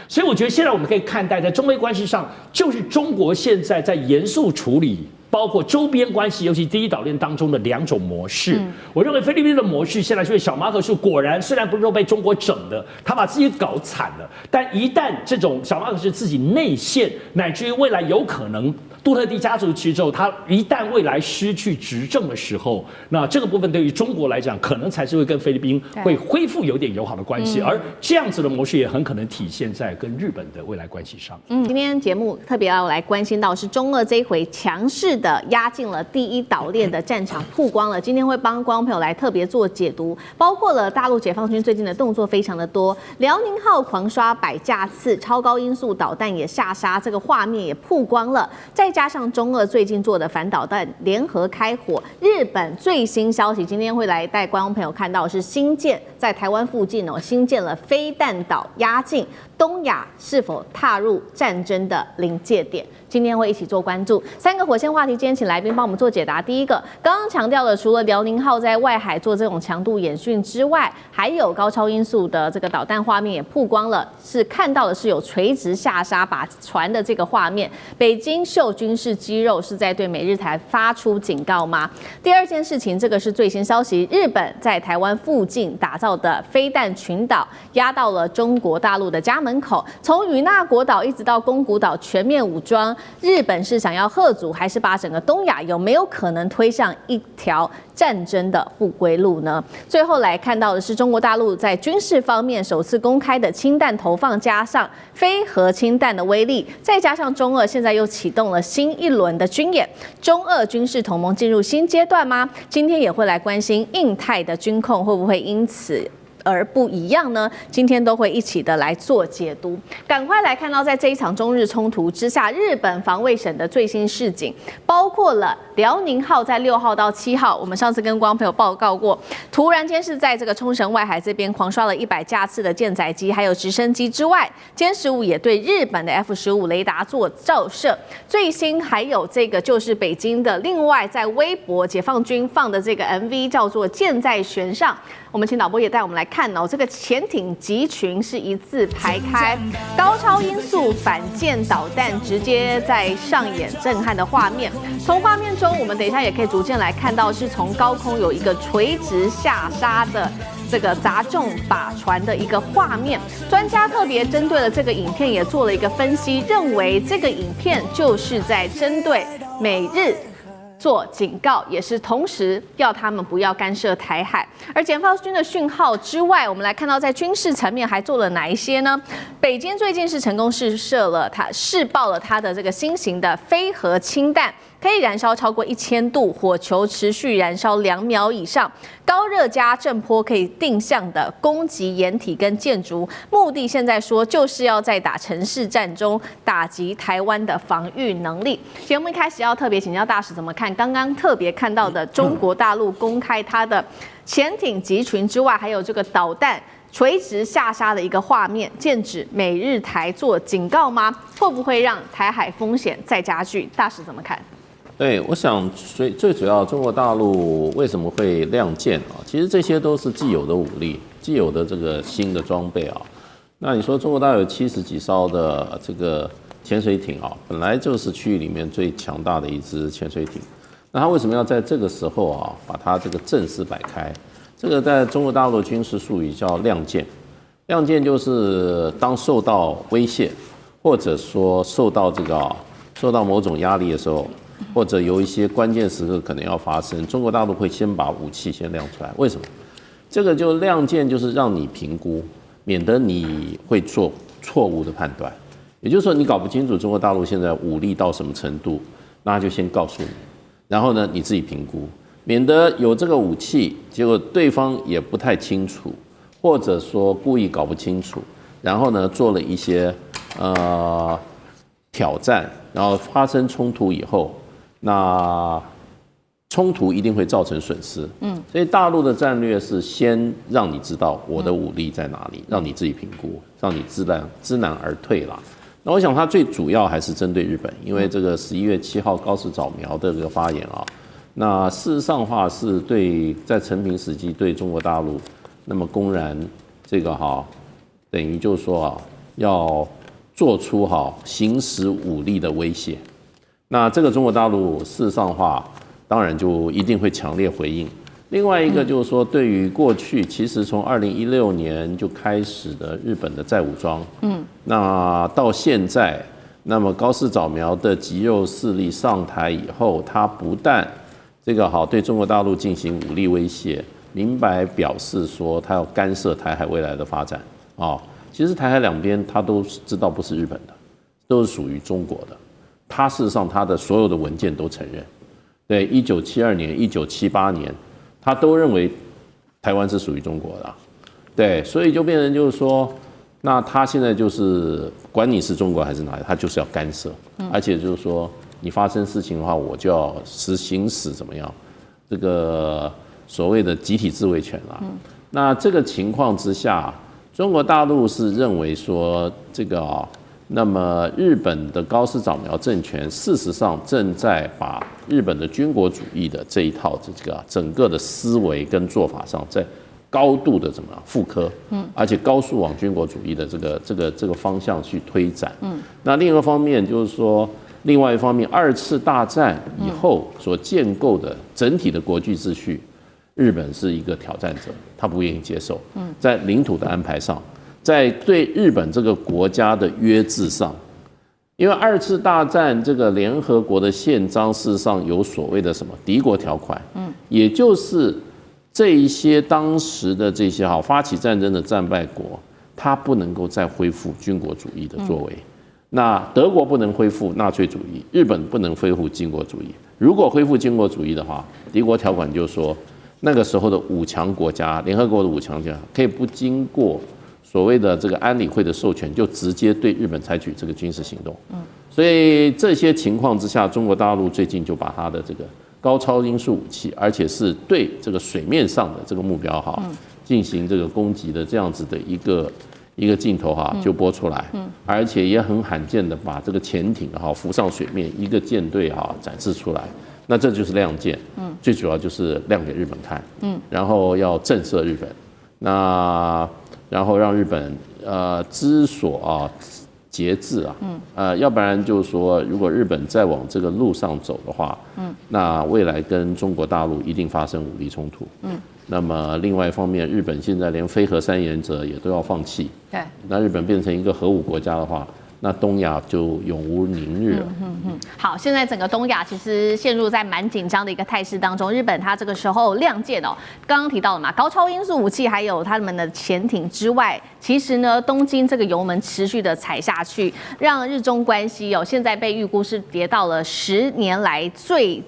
所以我觉得现在我们可以看待在中非关系上，就是中国现在在严肃处理包括周边关系，尤其第一岛链当中的2种模式。我认为菲律宾的模式现在就是小马可仕果然虽然不是说被中国整的，他把自己搞惨了，但一旦这种小马可仕自己内线，乃至于未来有可能杜特地家族其实之后，他一旦未来失去执政的时候，那这个部分对于中国来讲，可能才是会跟菲律宾会恢复有点友好的关系，而这样子的模式也很可能体现在跟日本的未来关系上。今天节目特别要来关心到是中俄这一回强势的压进了第一岛链的战场曝光了，今天会帮观众朋友来特别做解读，包括了大陆解放军最近的动作非常的多，辽宁号狂刷100架次，超高音速导弹也下杀，这个画面也曝光了，再加上中俄最近做的反导弹联合开火，日本最新消息今天会来带观众朋友看到是新建在台湾附近新建了飞弹岛，压境东亚是否踏入战争的临界点，今天会一起做关注。3个火线话题，今天请来宾帮我们做解答。第一个，刚刚强调的，除了辽宁号在外海做这种强度演训之外，还有高超音速的这个导弹画面也曝光了，是看到的是有垂直下杀把船的这个画面。北京秀军事肌肉是在对美日台发出警告吗？第二件事情，这个是最新消息，日本在台湾附近打造的飞弹群岛压到了中国大陆的家门口，从与那国岛一直到宫古岛全面武装，日本是想要嚇阻，还是把整个东亚有没有可能推向一条战争的不归路呢？最后来看到的是中国大陆在军事方面首次公开的氢弹投放，加上非核氢弹的威力，再加上中俄现在又启动了新一轮的军演，中俄军事同盟进入新阶段吗？今天也会来关心印太的军控会不会因此而不一样呢？今天都会一起的来做解读。赶快来看到，在这一场中日冲突之下，日本防卫省的最新示警，包括了辽宁号在6号到7号，我们上次跟观众朋友报告过，突然间是在这个冲绳外海这边狂刷了100架次的舰载机，还有直升机之外，歼15也对日本的 F-15雷达做照射。最新还有这个就是北京的，另外在微博解放军放的这个 MV 叫做《箭在弦上》。我们请导播也带我们来看这个潜艇集群是一字排开，高超音速反舰导弹直接在上演震撼的画面。从画面中，我们等一下也可以逐渐来看到，是从高空有一个垂直下杀的这个砸中靶船的一个画面。专家特别针对了这个影片也做了一个分析，认为这个影片就是在针对美日做警告，也是同时要他们不要干涉台海。而解放军的讯号之外，我们来看到在军事层面还做了哪一些呢？北京最近是成功试爆了它的这个新型的非核氢弹。可以燃烧超过1000度，火球持续燃烧2秒以上，高热加震波可以定向的攻击掩体跟建筑，目的现在说就是要在打城市战中打击台湾的防御能力。节目一开始要特别请教大使怎么看刚刚特别看到的中国大陆公开它的潜艇集群之外，还有这个导弹垂直下杀的一个画面，剑指美日台做警告吗？会不会让台海风险再加剧？大使怎么看？对，我想最主要，中国大陆为什么会亮剑啊？其实这些都是既有的武力，既有的这个新的装备啊。那你说中国大陆有70几艘的这个潜水艇啊，本来就是区域里面最强大的一支潜水艇。那它为什么要在这个时候啊，把它这个阵势摆开？这个在中国大陆军事术语叫亮剑。亮剑就是当受到威胁，或者说受到某种压力的时候，或者有一些关键时刻可能要发生，中国大陆会先把武器先亮出来。为什么？这个就亮剑就是让你评估，免得你会做错误的判断。也就是说，你搞不清楚中国大陆现在武力到什么程度，那就先告诉你，然后呢你自己评估，免得有这个武器，结果对方也不太清楚，或者说故意搞不清楚，然后呢做了一些挑战，然后发生冲突以后，那冲突一定会造成损失。所以大陆的战略是先让你知道我的武力在哪里，让你自己评估，让你知难而退啦。那我想它最主要还是针对日本，因为这个11月7号高市早苗的这个发言啊，那事实上的话是在承平时期对中国大陆，那么公然这个等于就是说要做出行使武力的威胁。那这个中国大陆事实上的话，当然就一定会强烈回应。另外一个就是说，对于过去其实从2016年就开始的日本的再武装，那到现在，那么高市早苗的极右势力上台以后，他不但这个对中国大陆进行武力威胁，明白表示说他要干涉台海未来的发展啊。其实台海两边他都知道不是日本的，都是属于中国的。他事实上他的所有的文件都承认，对，1972年、1978年，他都认为台湾是属于中国的，对，所以就变成就是说，那他现在就是管你是中国还是哪里，他就是要干涉，而且就是说你发生事情的话，我就要行使怎么样这个所谓的集体自卫权啦。那这个情况之下，中国大陆是认为说这个那么日本的高市早苗政权事实上正在把日本的军国主义的这一套这个整个的思维跟做法上，在高度的怎么样复刻，而且高速往军国主义的这个方向去推展。那另一个方面就是说，另外一方面，2次大战以后所建构的整体的国际秩序，日本是一个挑战者，他不愿意接受。在领土的安排上，在对日本这个国家的约制上，因为2次大战这个联合国的宪章事实上有所谓的什么敌国条款，也就是这一些当时的这些发起战争的战败国，他不能够再恢复军国主义的作为。那德国不能恢复纳粹主义，日本不能恢复军国主义。如果恢复军国主义的话，敌国条款就说，那个时候的5强国家，联合国的5强国家，可以不经过所谓的这个安理会的授权，就直接对日本采取这个军事行动。所以这些情况之下，中国大陆最近就把它的这个高超音速武器，而且是对这个水面上的这个目标进行这个攻击的这样子的一个镜头就播出来，而且也很罕见的把这个潜艇浮上水面，一个舰队展示出来。那这就是亮剑，最主要就是亮给日本看，然后要震慑日本，那然后让日本知所节制要不然就是说，如果日本再往这个路上走的话，那未来跟中国大陆一定发生武力冲突。那么另外一方面，日本现在连非核3原则也都要放弃，对，那日本变成一个核武国家的话，那东亚就永无宁日了。好，现在整个东亚其实陷入在蛮紧张的一个态势当中。日本它这个时候亮剑哦，刚刚提到了嘛，高超音速武器还有他们的潜艇之外，其实呢，东京这个油门持续的踩下去，让日中关系哦，现在被预估是跌到了10年来最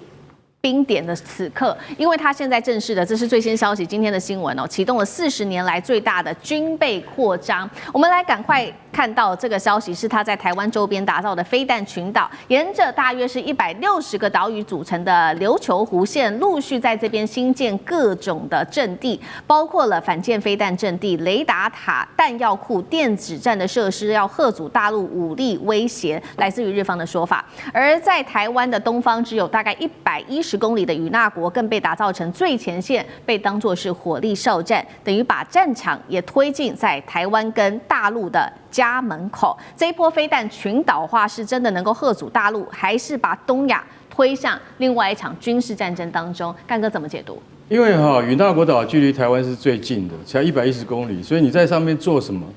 冰点的此刻，因为他现在正式的，这是最新消息，今天的新闻哦，启动了40年来最大的军备扩张。我们来赶快看到这个消息，是他在台湾周边打造的飞弹群岛，沿着大约是160个岛屿组成的琉球湖线，陆续在这边新建各种的阵地，包括了反舰飞弹阵地、雷达塔、弹药库、电子战的设施，要吓阻大陆武力威胁，来自于日方的说法。而在台湾的东方，只有大概110公里的与那国，更被打造成最前线，被当作是火力哨站，等于把战场也推进在台湾跟大陆的家门口。这一波飞弹群岛化是真的能够吓阻大陆，还是把东亚推向另外一场军事战争当中？干哥怎么解读？因为与那国岛距离台湾是最近的，才110公里，所以你在上面做什么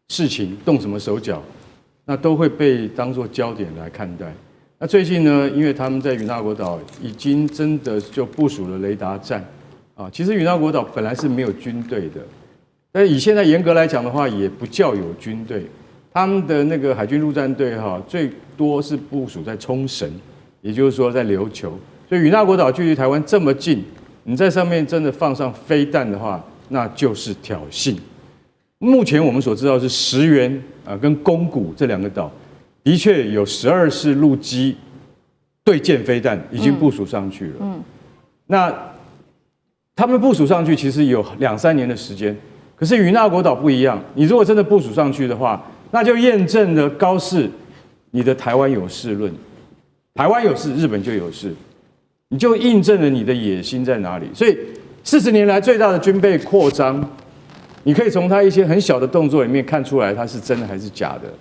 事情、动什么手脚，那都会被当作焦点来看待。那最近呢，因为他们在与那国岛已经真的就部署了雷达站啊，其实与那国岛本来是没有军队的。但以现在严格来讲的话，也不叫有军队。他们的那个海军陆战队最多是部署在冲绳，也就是说在琉球。所以与那国岛距离台湾这么近，你在上面真的放上飞弹的话，那就是挑衅。目前我们所知道是石垣跟宫古这2个岛，的确有12式陆基对舰飞弹已经部署上去了。那他们部署上去其实有2-3年的时间。可是与那国岛不一样，你如果真的部署上去的话，那就验证了高市你的台湾有事论，台湾有事，日本就有事，你就印证了你的野心在哪里。所以40年来最大的军备扩张，你可以从他一些很小的动作里面看出来，它是真的还是假的。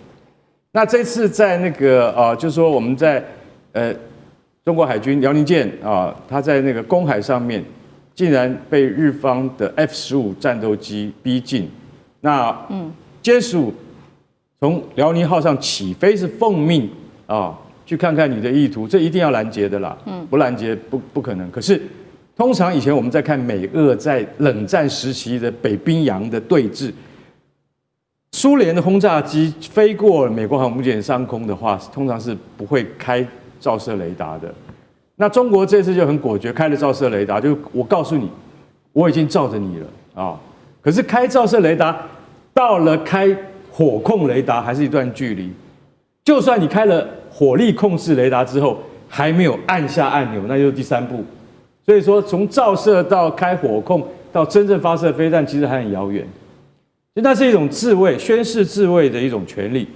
那这次在那个就是说我们在中国海军辽宁舰它在那个公海上面，竟然被日方的 F-15战斗机逼近。那歼15从辽宁号上起飞是奉命去看看你的意图，这一定要拦截的啦。不拦截不可能。可是通常以前我们在看美俄在冷战时期的北冰洋的对峙，苏联的轰炸机飞过美国航母舰上空的话，通常是不会开照射雷达的。那中国这次就很果决，开了照射雷达，就我告诉你，我已经照着你了可是开照射雷达到了开火控雷达还是一段距离。就算你开了火力控制雷达之后，还没有按下按钮，那就是第3步。所以说，从照射到开火控到真正发射飞弹，其实还很遥远。所以那是一种自卫、宣示自卫的一种权利。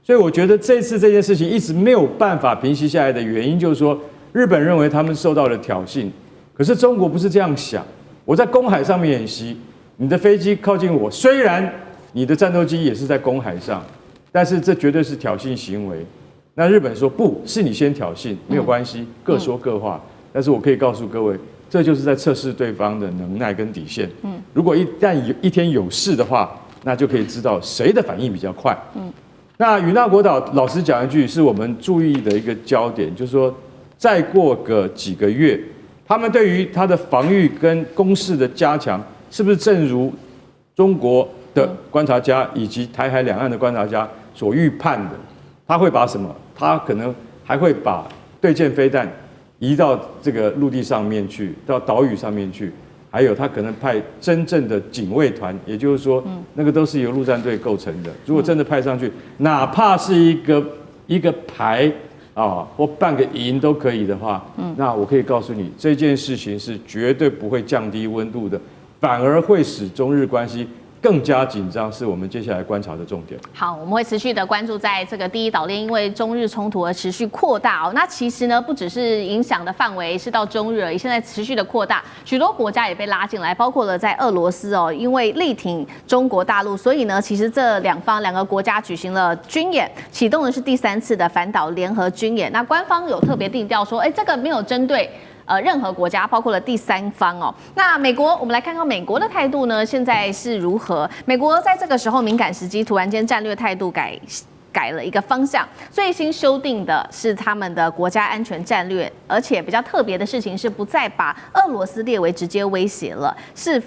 所以我觉得这次这件事情一直没有办法平息下来的原因，就是说日本认为他们受到了挑衅，可是中国不是这样想。我在公海上面演习，你的飞机靠近我，虽然你的战斗机也是在公海上，但是这绝对是挑衅行为。那日本说不是你先挑衅，没有关系，各说各话。但是我可以告诉各位，这就是在测试对方的能耐跟底线。如果一旦一天有事的话，那就可以知道谁的反应比较快。那与那国岛，老实讲一句，是我们注意的一个焦点，就是说，再过个几个月，他们对于它的防御跟攻势的加强，是不是正如中国的观察家以及台海两岸的观察家所预判的？他会把什么？他可能还会把对舰飞弹移到这个陆地上面去，到岛屿上面去。还有，他可能派真正的警卫团，也就是说，那个都是由陆战队构成的。如果真的派上去，哪怕是一个排或半个营都可以的话，那我可以告诉你，这件事情是绝对不会降低温度的，反而会使中日关系更加紧张，是我们接下来观察的重点。好，我们会持续的关注在这个第一岛链，因为中日冲突而持续扩大那其实呢，不只是影响的范围是到中日而已，现在持续的扩大，许多国家也被拉进来，包括了在俄罗斯因为力挺中国大陆，所以呢，其实这两个国家举行了军演，启动的是第3次的反岛联合军演。那官方有特别定调说，这个没有针对任何国家，包括了第3方那美国，我们来看看美国的态度呢，现在是如何？美国在这个时候敏感时机，突然间战略态度改改了一个方向。最新修订的是他们的国家安全战略，而且比较特别的事情是不再把俄罗斯列为直接威胁了，是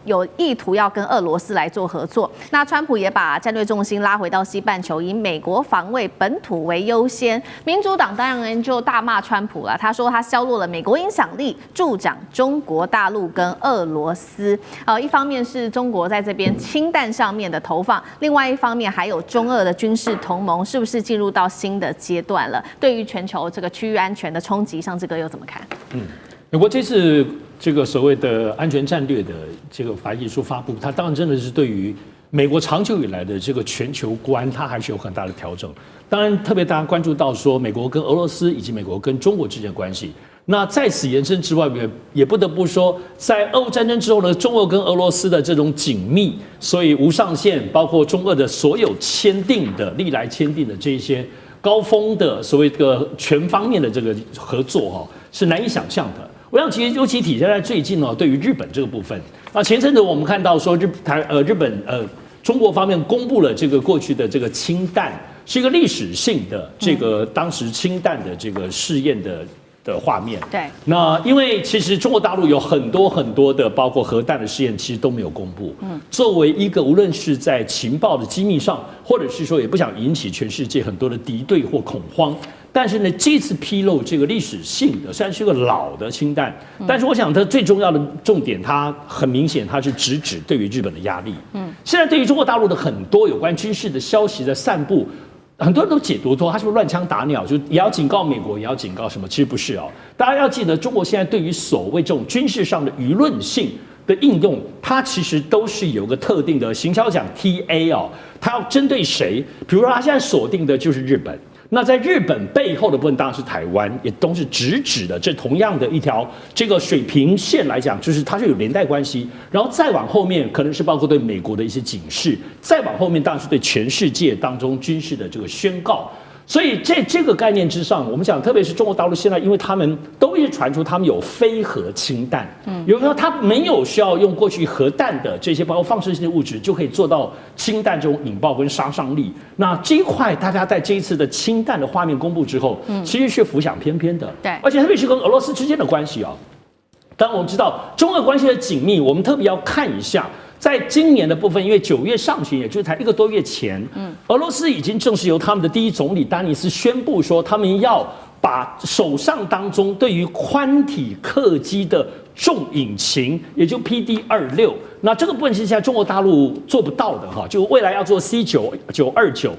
有意图要跟俄罗斯来做合作。那川普也把战略重心拉回到西半球，以美国防卫本土为优先。民主党当然就大骂川普了，他说他削弱了美国影响力，助长中国大陆跟俄罗斯。一方面是中国在这边氢弹上面的投放，另外一方面还有中俄的军事同盟，是不是进入到新的阶段了？对于全球这个区域安全的冲击，上志哥又怎么看？美国这次这个所谓的安全战略的这个白皮书发布，它当然真的是对于美国长久以来的这个全球观，它还是有很大的调整。当然，特别大家关注到说，美国跟俄罗斯以及美国跟中国之间的关系。那在此延伸之外，也不得不说，在俄乌战争之后呢，中俄跟俄罗斯的这种紧密，所以无上限，包括中俄的所有历来签订的这些高峰的所谓的全方面的这个合作是难以想象的。我想其实尤其体现在最近对于日本这个部分，前阵子我们看到说中国方面公布了这个过去的这个氢弹是一个历史性的这个当时氢弹的这个试验的画面。对，那因为其实中国大陆有很多的包括核弹的试验，其实都没有公布。作为一个无论是在情报的机密上，或者是说也不想引起全世界很多的敌对或恐慌。但是呢，这次披露这个历史性的，虽然是个老的氢弹，但是我想它最重要的重点，它很明显它是直指对于日本的压力。现在对于中国大陆的很多有关军事的消息的散布，很多人都解读说他是不是乱枪打鸟，就也要警告美国，也要警告什么？其实不是大家要记得，中国现在对于所谓这种军事上的舆论性的应用，它其实都是有个特定的行销讲 TA 它要针对谁？比如说，它现在锁定的就是日本。那在日本背后的部分当然是台湾，也都是直指的这同样的一条这个水平线来讲，就是它是有连带关系。然后再往后面，可能是包括对美国的一些警示；再往后面，当然是对全世界当中军事的这个宣告。所以在这个概念之上，我们讲，特别是中国大陆现在，因为他们都一直传出他们有非核氢弹，有时候他没有需要用过去核弹的这些包括放射性的物质，就可以做到氢弹这种引爆跟杀伤力。那这一块，大家在这一次的氢弹的画面公布之后，其实是浮想翩翩的。对，而且特别是跟俄罗斯之间的关系当然我们知道中俄关系的紧密，我们特别要看一下。在今年的部分，因为9月上旬，也就是才1个多月前，俄罗斯已经正式由他们的第一总理丹尼斯宣布说，他们要把手上当中对于宽体客机的重引擎，也就 PD-26，那这个部分是现在中国大陆做不到的就未来要做 C929。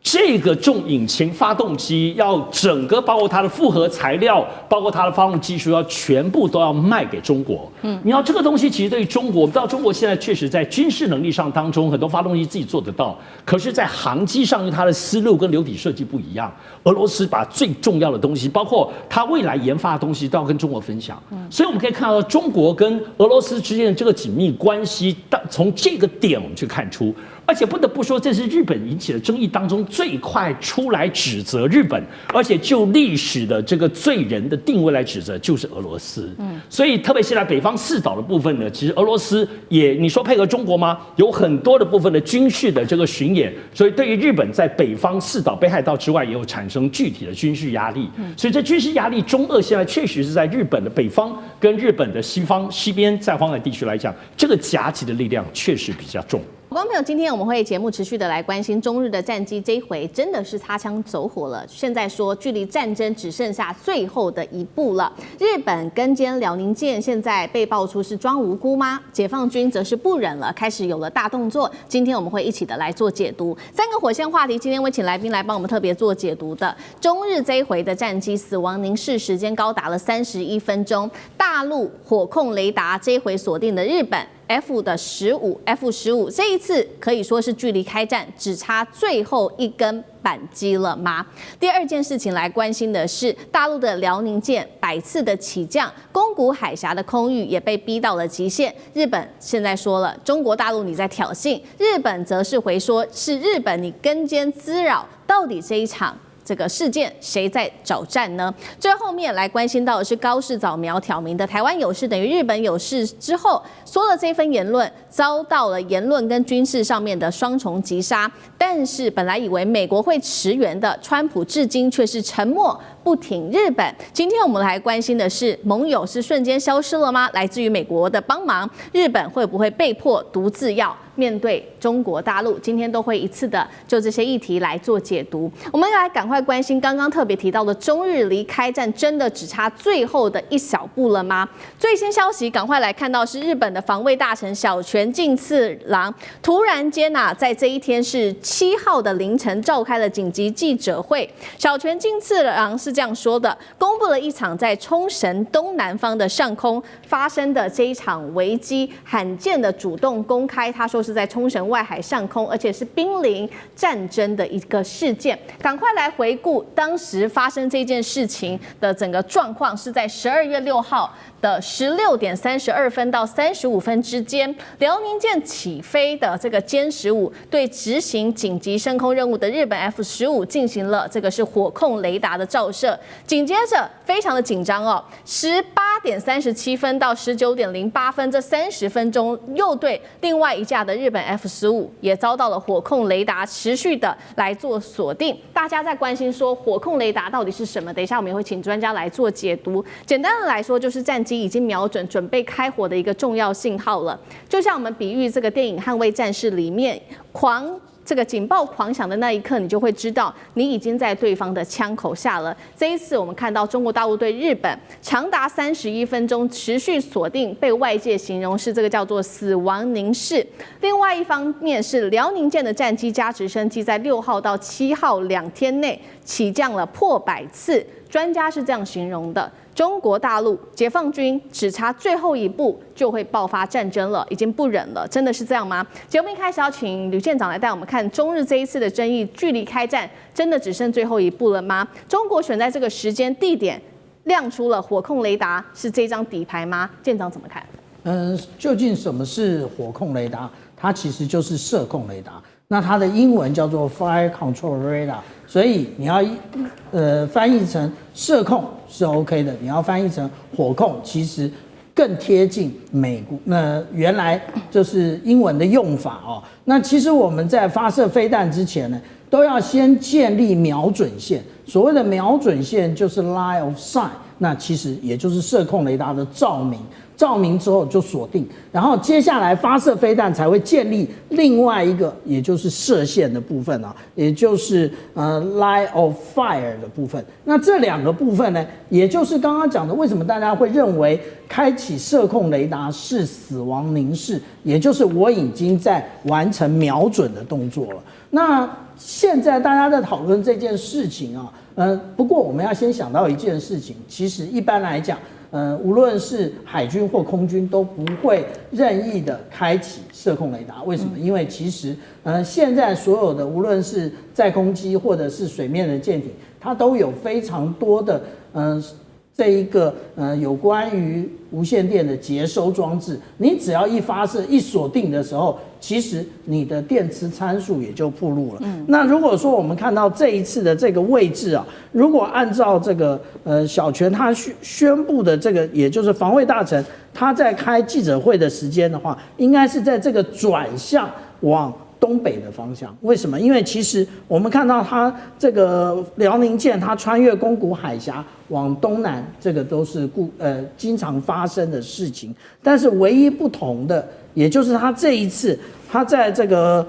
这个重引擎发动机要整个包括它的复合材料，包括它的发动技术，要全部都要卖给中国。你要这个东西其实对于中国，我们知道中国现在确实在军事能力上当中，很多发动机自己做得到，可是，在航机上，因为它的思路跟流体设计不一样，俄罗斯把最重要的东西，包括它未来研发的东西，都要跟中国分享。所以我们可以看到中国跟俄罗斯之间的这个紧密关系，从这个点我们去看出。而且不得不说，这是日本引起的争议当中最快出来指责日本，而且就历史的这个罪人的定位来指责，就是俄罗斯。所以特别是在北方四岛的部分呢，其实俄罗斯也你说配合中国吗？有很多的部分的军事的这个巡演，所以对于日本在北方四岛、北海道之外，也有产生具体的军事压力。所以这军事压力，中俄现在确实是在日本的北方跟日本的西边在黄海地区来讲，这个夹击的力量确实比较重。观众朋友，今天我们会节目持续的来关心中日的战机，这一回真的是擦枪走火了。现在说距离战争只剩下最后的一步了。日本跟歼辽宁舰现在被爆出是装无辜吗？解放军则是不忍了，开始有了大动作。今天我们会一起的来做解读。3个火线话题，今天会请来宾来帮我们特别做解读的。中日这一回的战机死亡凝视时间高达了31分钟，大陆火控雷达这一回锁定的日本。F-15这一次可以说是距离开战只差最后一根扳机了吗？第二件事情来关心的是，大陆的辽宁舰百次的起降，宫古海峡的空域也被逼到了极限。日本现在说了，中国大陆你在挑衅，日本则是回说是日本你跟监滋扰。到底这一场这个事件谁在找战呢？最后面来关心到的是高市早苗挑明的台湾有事等于日本有事之后，说了这份言论遭到了言论跟军事上面的双重击杀。但是本来以为美国会驰援的川普，至今却是沉默不挺日本。今天我们来关心的是，盟友是瞬间消失了吗？来自于美国的帮忙，日本会不会被迫独自要面对中国大陆？今天都会一次的就这些议题来做解读。我们来赶快关心刚刚特别提到的中日离开战，真的只差最后的一小步了吗？最新消息，赶快来看到是日本的防卫大臣小泉进次郎突然间在这一天是7号的凌晨召开了紧急记者会。小泉进次郎是这样说的，公布了一场在冲绳东南方的上空发生的这一场危机，罕见的主动公开，他说是在冲绳外海上空，而且是濒临战争的一个事件。赶快来回顾当时发生这件事情的整个状况，是在12月6号的16点32分到35分之间，辽宁舰起飞的这个歼15对执行紧急升空任务的日本 F-15进行了这个是火控雷达的照射。紧接着非常的紧张18点37分到19点08分这30分钟，又对另外一架的日本 F-15也遭到了火控雷达持续的来做锁定。大家在关心说火控雷达到底是什么？等一下我们也会请专家来做解读。简单的来说，就是战机已经瞄准准备开火的一个重要信号了。就像我们比喻这个电影《捍卫战士》里面这个警报狂响的那一刻，你就会知道你已经在对方的枪口下了。这一次我们看到中国大陆对日本长达31分钟持续锁定，被外界形容是这个叫做死亡凝视。另外一方面是辽宁舰的战机加直升机在6号到7号2天内起降了破100次，专家是这样形容的。中国大陆解放军只差最后一步就会爆发战争了，已经不忍了，真的是这样吗？节目一开始要请吕舰长来带我们看中日这一次的争议，距离开战真的只剩最后一步了吗？中国选在这个时间地点亮出了火控雷达，是这张底牌吗？舰长怎么看？究竟什么是火控雷达？它其实就是射控雷达。那它的英文叫做 Fire Control Radar， 所以你要翻译成射控是 OK 的，你要翻译成火控，其实更贴近美国原来就是英文的用法那其实我们在发射飞弹之前呢，都要先建立瞄准线。所谓的瞄准线就是 line of sight， 那其实也就是射控雷达的照明。照明之后就锁定，然后接下来发射飞弹才会建立另外一个，也就是射线的部分也就是line of fire 的部分。那这两个部分呢，也就是刚刚讲的，为什么大家会认为开启射控雷达是死亡凝视，也就是我已经在完成瞄准的动作了。那现在大家在讨论这件事情不过我们要先想到一件事情，其实一般来讲。无论是海军或空军都不会任意的开启射控雷达，为什么？因为其实现在所有的无论是载空机或者是水面的舰艇，它都有非常多的这一个有关于无线电的接收装置，你只要一发射一锁定的时候，其实你的电磁参数也就暴露了。那如果说我们看到这一次的这个位置如果按照这个小泉他宣布的这个，也就是防卫大臣他在开记者会的时间的话，应该是在这个转向往东北的方向。为什么？因为其实我们看到它这个辽宁舰，它穿越宫古海峡往东南，这个都是经常发生的事情。但是唯一不同的，也就是它这一次，它在这个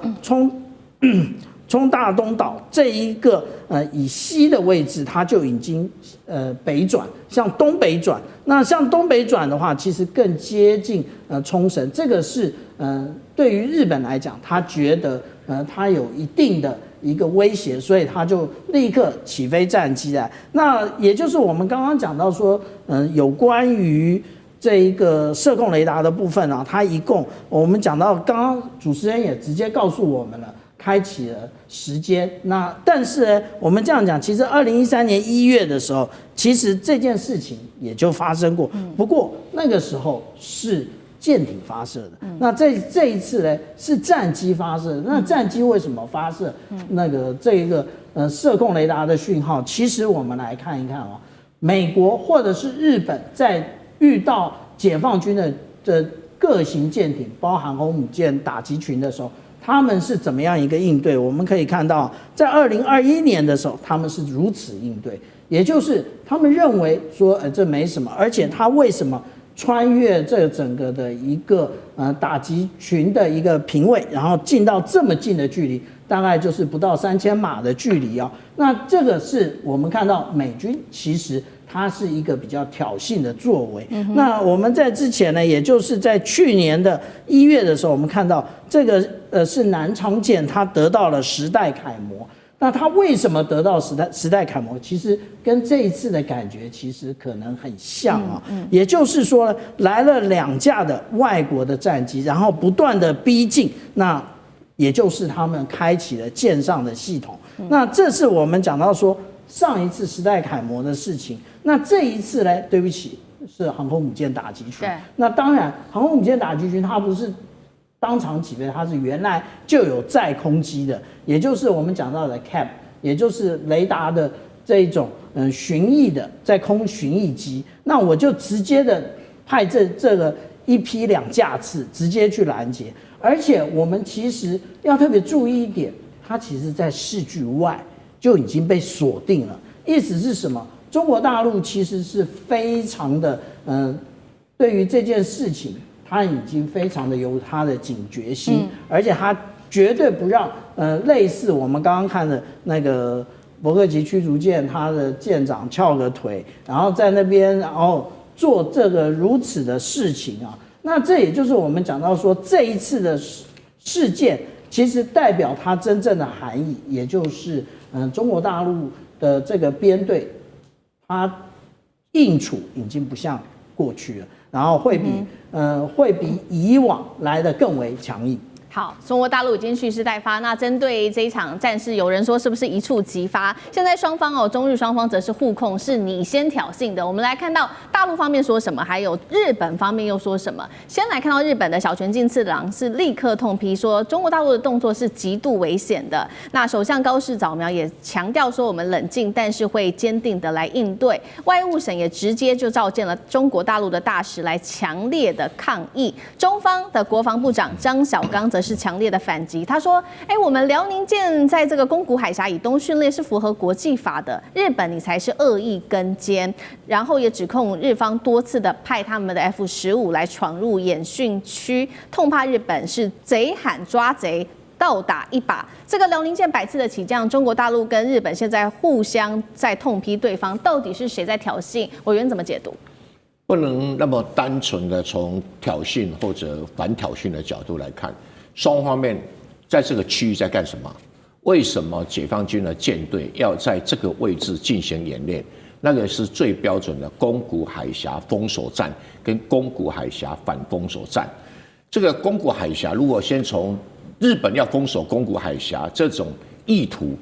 冲大东岛这一个以西的位置，它就已经北转，向东北转。那向东北转的话，其实更接近冲绳。这个是对于日本来讲，他觉得它有一定的一个威胁，所以他就立刻起飞战机来。那也就是我们刚刚讲到说，有关于这一个射控雷达的部分它一共我们讲到，刚刚主持人也直接告诉我们了。开启了时间，那但是呢，我们这样讲，其实2013年1月的时候，其实这件事情也就发生过，不过那个时候是舰艇发射的，那这一次呢是战机发射的。那战机为什么发射？这个射控雷达的讯号，其实我们来看一看哦，美国或者是日本在遇到解放军的各型舰艇，包含航母舰打击群的时候，他们是怎么样一个应对？我们可以看到，在2021年的时候，他们是如此应对，也就是他们认为说，这没什么，而且他为什么穿越这整个的一个打击群的一个平位，然后进到这么近的距离，大概就是不到3000码的距离啊。那这个是我们看到美军其实它是一个比较挑衅的作为。那我们在之前呢，也就是在去年的1月的时候，我们看到这个是南昌舰，它得到了10代楷模。那它为什么得到10代楷模？其实跟这一次的感觉其实可能很像啊。也就是说，来了2架的外国的战机，然后不断的逼近，那也就是他们开启了舰上的系统。那这是我们讲到说上一次10代楷模的事情。那这一次呢？对不起，是航空母舰打击群。那当然，航空母舰打击群它不是当场起飞，它是原来就有载空机的，也就是我们讲到的 CAP， 也就是雷达的这一种巡弋的在空巡弋机。那我就直接的派这个1批2架次直接去拦截，而且我们其实要特别注意一点，它其实在视距外就已经被锁定了。意思是什么？中国大陆其实是非常的对于这件事情。他已经非常的有他的警觉心，而且他绝对不让类似我们刚刚看的那个伯克级驱逐舰，他的舰长翘个腿，然后在那边然后做这个如此的事情啊。那这也就是我们讲到说这一次的事件，其实代表它真正的含义，也就是中国大陆的这个编队，它应处已经不像过去了。然后会比以往来的更为强硬。好，中国大陆已经蓄势待发。那针对这一场战事，有人说是不是一触即发？现在双方中日双方则是互控，是你先挑衅的。我们来看到大陆方面说什么，还有日本方面又说什么。先来看到日本的小泉进次郎是立刻痛批说，中国大陆的动作是极度危险的。那首相高市早苗也强调说，我们冷静，但是会坚定的来应对。外务省也直接就召见了中国大陆的大使来强烈的抗议。中方的国防部长张晓刚则是强烈的反击，他说：“我们辽宁舰在这个宫古海峡以东训练是符合国际法的，日本你才是恶意跟监。”然后也指控日方多次的派他们的 F-15来闯入演训区，痛骂日本是贼喊抓贼。倒打一把，这个辽宁舰百次的起降，中国大陆跟日本现在互相在痛批对方，到底是谁在挑衅？委员怎么解读？不能那么单纯的从挑衅或者反挑衅的角度来看，双方面在这个区域在干什么？为什么解放军的舰队要在这个位置进行演练？那个是最标准的宫古海峡封锁战跟宫古海峡反封锁战。这个宫古海峡，如果先从日本要封锁宫古海峡这种意图，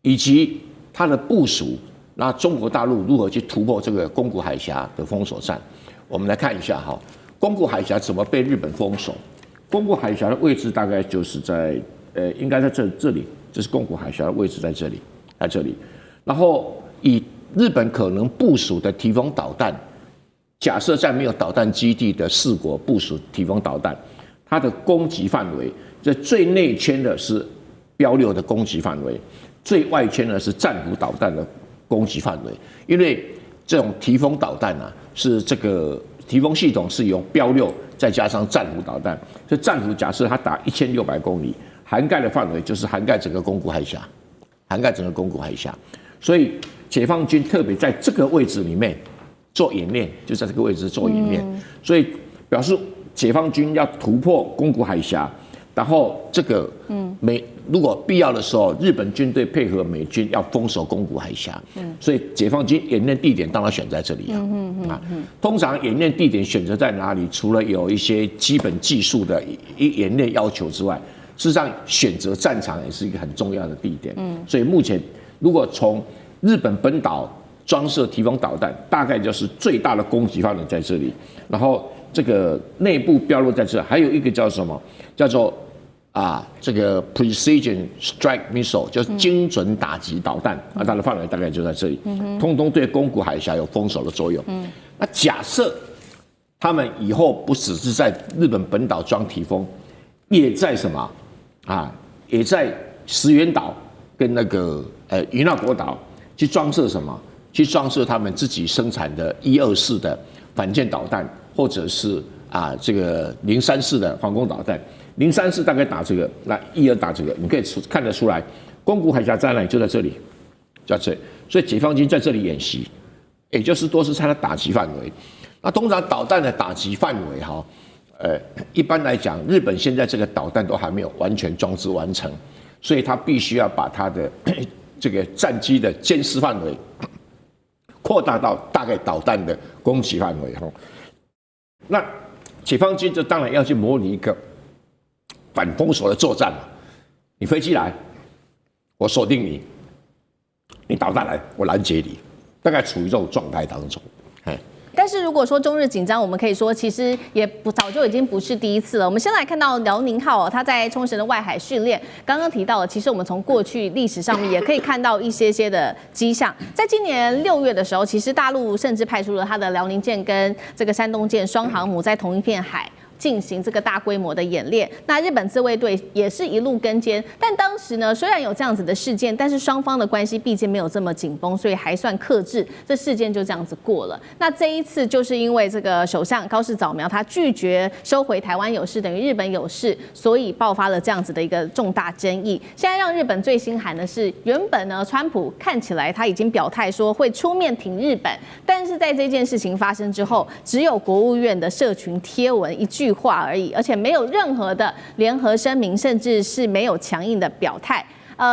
以及它的部署，那中国大陆如何去突破这个宫古海峡的封锁战？我们来看一下哈，宫古海峡怎么被日本封锁？宫古海峡的位置大概就是在应该在这里，这是宫古海峡的位置在这里，在这里。然后以日本可能部署的提防导弹，假设在没有导弹基地的4国部署提防导弹，它的攻击范围，这最内圈的是标6的攻击范围，最外圈呢是战斧导弹的攻击范围。因为这种提风导弹啊，是这个提风系统是由标6再加上战斧导弹，所以战斧假设它打1600公里，涵盖的范围就是涵盖整个宫古海峡，涵盖整个宫古海峡。所以解放军特别在这个位置里面做演练，就在这个位置做演练，所以表示解放军要突破宫古海峡，然后这个如果必要的时候，日本军队配合美军要封锁宫古海峡，所以解放军演练地点当然选在这里啊。通常演练地点选择在哪里？除了有一些基本技术的演练要求之外，事实上选择战场也是一个很重要的地点。所以目前如果从日本本岛装设提防导弹，大概就是最大的攻击范围在这里，然后这个内部标落在这，还有一个叫什么？叫做这个 precision strike missile 就是精准打击导弹啊，它的范围大概就在这里，通通对宫古海峡有封锁的作用。那假设他们以后不只是在日本本岛装提风，也在什么也在石垣岛跟那个与那国岛去装设什么？去装设他们自己生产的124的反舰导弹，或者是这个034的防空导弹。034大概打这个，那12打这个，你可以看得出来，宫古海峡在哪里？就在这里，在这里。所以解放军在这里演习，也就是都是它的打击范围。那通常导弹的打击范围一般来讲，日本现在这个导弹都还没有完全装置完成，所以它必须要把它的这个战机的监视范围扩大到大概导弹的攻击范围。那解放军就当然要去模拟一个反封锁的作战嘛，你飞机来，我锁定你；你导弹来，我拦截你，大概处于这种状态当中。但是如果说中日紧张，我们可以说其实也早就已经不是第一次了。我们先来看到辽宁号它在冲绳的外海训练，刚刚提到了，其实我们从过去历史上面也可以看到一些的迹象。在今年6月的时候，其实大陆甚至派出了它的辽宁舰跟这个山东舰双航母在同一片海进行这个大规模的演练。那日本自卫队也是一路跟监，但当时呢，虽然有这样子的事件，但是双方的关系毕竟没有这么紧绷，所以还算克制，这事件就这样子过了。那这一次就是因为这个首相高市早苗他拒绝收回台湾有事等于日本有事，所以爆发了这样子的一个重大争议。现在让日本最心寒的是，原本呢，川普看起来他已经表态说会出面挺日本，但是在这件事情发生之后，只有国务院的社群贴文一句话而已，而且没有任何的联合声明，甚至是没有强硬的表态。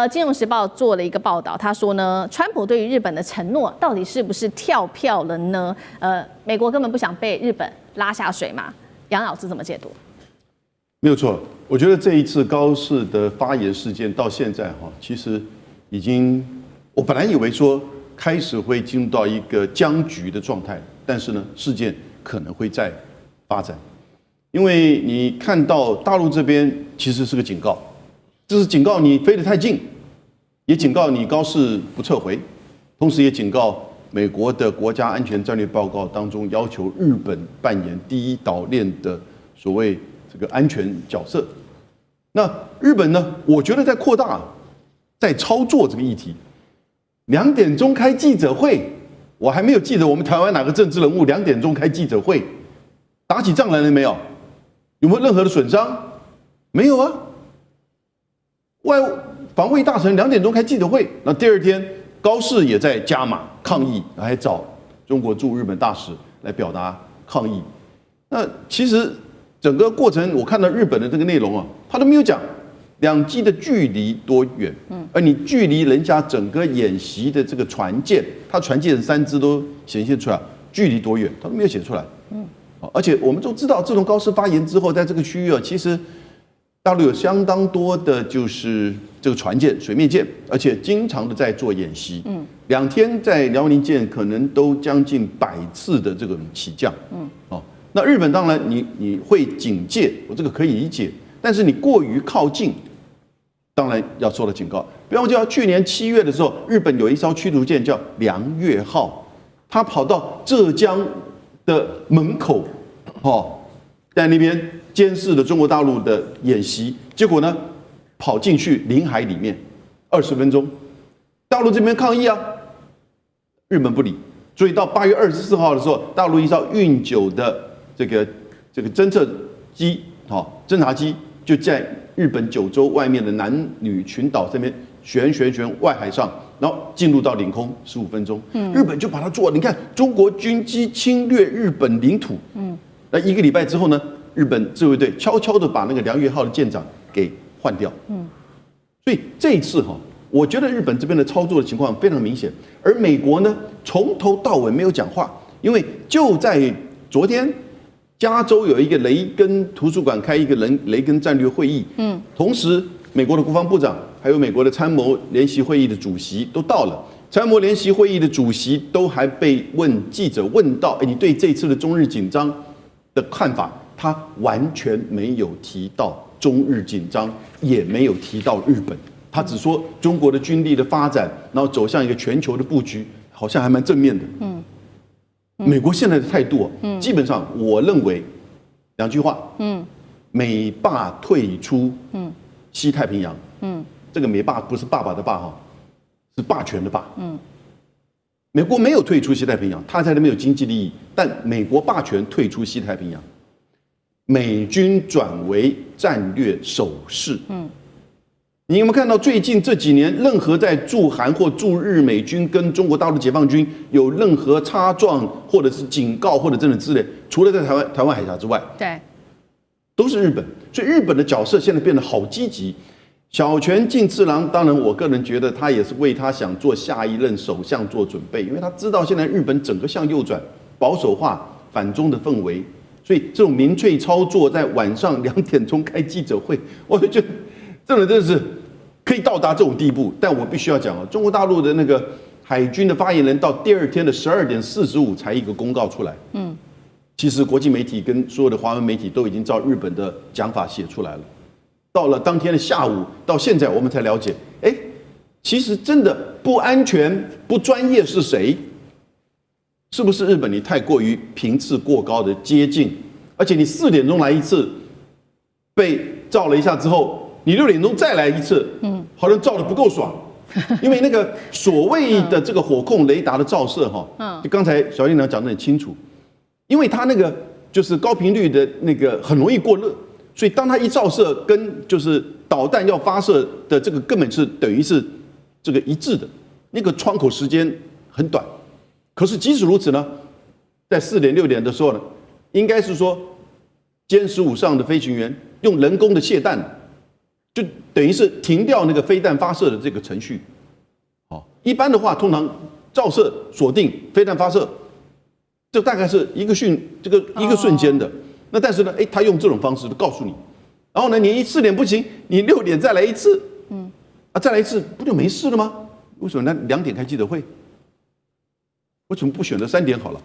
金融时报做了一个报道，他说呢，川普对于日本的承诺到底是不是跳票了呢？美国根本不想被日本拉下水嘛？杨老师怎么解读？没有错，我觉得这一次高市的发言事件到现在其实已经，我本来以为说开始会进入到一个僵局的状态，但是呢，事件可能会再发展。因为你看到大陆这边其实是个警告，这是警告你飞得太近，也警告你高市不撤回，同时也警告美国的国家安全战略报告当中要求日本扮演第一岛链的所谓这个安全角色。那日本呢，我觉得在扩大，在操作这个议题。2点钟开记者会，我还没有记得我们台湾哪个政治人物2点钟开记者会，打起仗来了没有？有没有任何的损伤？没有啊。防卫大臣2点钟开记者会，那第二天高市也在加码抗议，还找中国驻日本大使来表达抗议。那其实整个过程我看到日本的这个内容他都没有讲两机的距离多远，而你距离人家整个演习的这个船舰，它船舰3只都显现出来，距离多远，它都没有写出来。而且我们都知道，自从高市发言之后，在这个区域其实大陆有相当多的就是这个船舰、水面舰，而且经常的在做演习。2天在辽宁舰可能都将近100次的这个起降。那日本当然你会警戒，我这个可以理解，但是你过于靠近，当然要受到警告。不要忘记，去年7月的时候，日本有一艘驱逐舰叫梁越号，它跑到浙江的门口，在那边监视了中国大陆的演习，结果呢，跑进去领海里面20分钟，大陆这边抗议日本不理，所以到8月24号的时候，大陆一艘运9的这个侦测机，侦察机就在日本9州外面的男女群岛这边旋外海上，然后进入到领空15分钟，日本就把它做。你看，中国军机侵略日本领土，那1个礼拜之后呢，日本自卫队悄悄的把那个梁越号的舰长给换掉，所以这一次我觉得日本这边的操作的情况非常明显，而美国呢，从头到尾没有讲话，因为就在昨天，加州有一个雷根图书馆开一个雷根战略会议，同时美国的国防部长还有美国的参谋联席会议的主席都到了，参谋联席会议的主席都还被记者问到，你对这次的中日紧张的看法，他完全没有提到中日紧张，也没有提到日本。他只说中国的军力的发展，然后走向一个全球的布局，好像还蛮正面的。美国现在的态度，基本上我认为2句话，美霸退出，西太平洋，这个美霸不是爸爸的霸哈，是霸权的霸，美国没有退出西太平洋，他在那边有经济利益，但美国霸权退出西太平洋，美军转为战略守势，你有没有看到最近这几年，任何在驻韩或驻日美军跟中国大陆解放军有任何擦撞，或者是警告，或者真的之类，除了在台湾海峡之外，对，都是日本。所以日本的角色现在变得好积极。小泉进次郎，当然我个人觉得他也是为他想做下一任首相做准备，因为他知道现在日本整个向右转、保守化、反中的氛围，所以这种民粹操作在晚上2点钟开记者会，我就觉得真的是可以到达这种地步。但我必须要讲啊，中国大陆的那个海军的发言人到第2天的12点45才一个公告出来。其实国际媒体跟所有的华文媒体都已经照日本的讲法写出来了。到了当天的下午，到现在我们才了解，其实真的不安全、不专业是谁？是不是日本你太过于频次过高的接近？而且你4点钟来一次，被照了一下之后，你6点钟再来一次，好像照得不够爽。因为那个所谓的这个火控雷达的照射，就刚才小院长讲得很清楚，因为它那个就是高频率的那个很容易过热。所以，当它一照射，跟就是导弹要发射的这个根本是等于是这个一致的，那个窗口时间很短。可是即使如此呢，在4点6点的时候呢，应该是说歼15上的飞行员用人工的卸弹，就等于是停掉那个飞弹发射的这个程序。一般的话，通常照射锁定飞弹发射，这大概是一个瞬间的。那但是呢，他用这种方式告诉你，然后呢，你4点不行，你6点再来一次，再来一次不就没事了吗？为什么呢？2点开记者会，为什么不选择3点好了？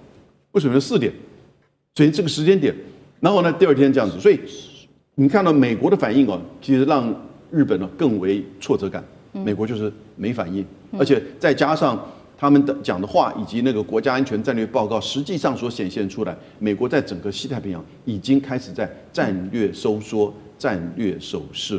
为什么4点？所以这个时间点，然后呢，第2天这样子，所以你看到美国的反应其实让日本更为挫折感。美国就是没反应，而且再加上他们的讲的话以及那个国家安全战略报告，实际上所显现出来，美国在整个西太平洋已经开始在战略收缩、战略守势。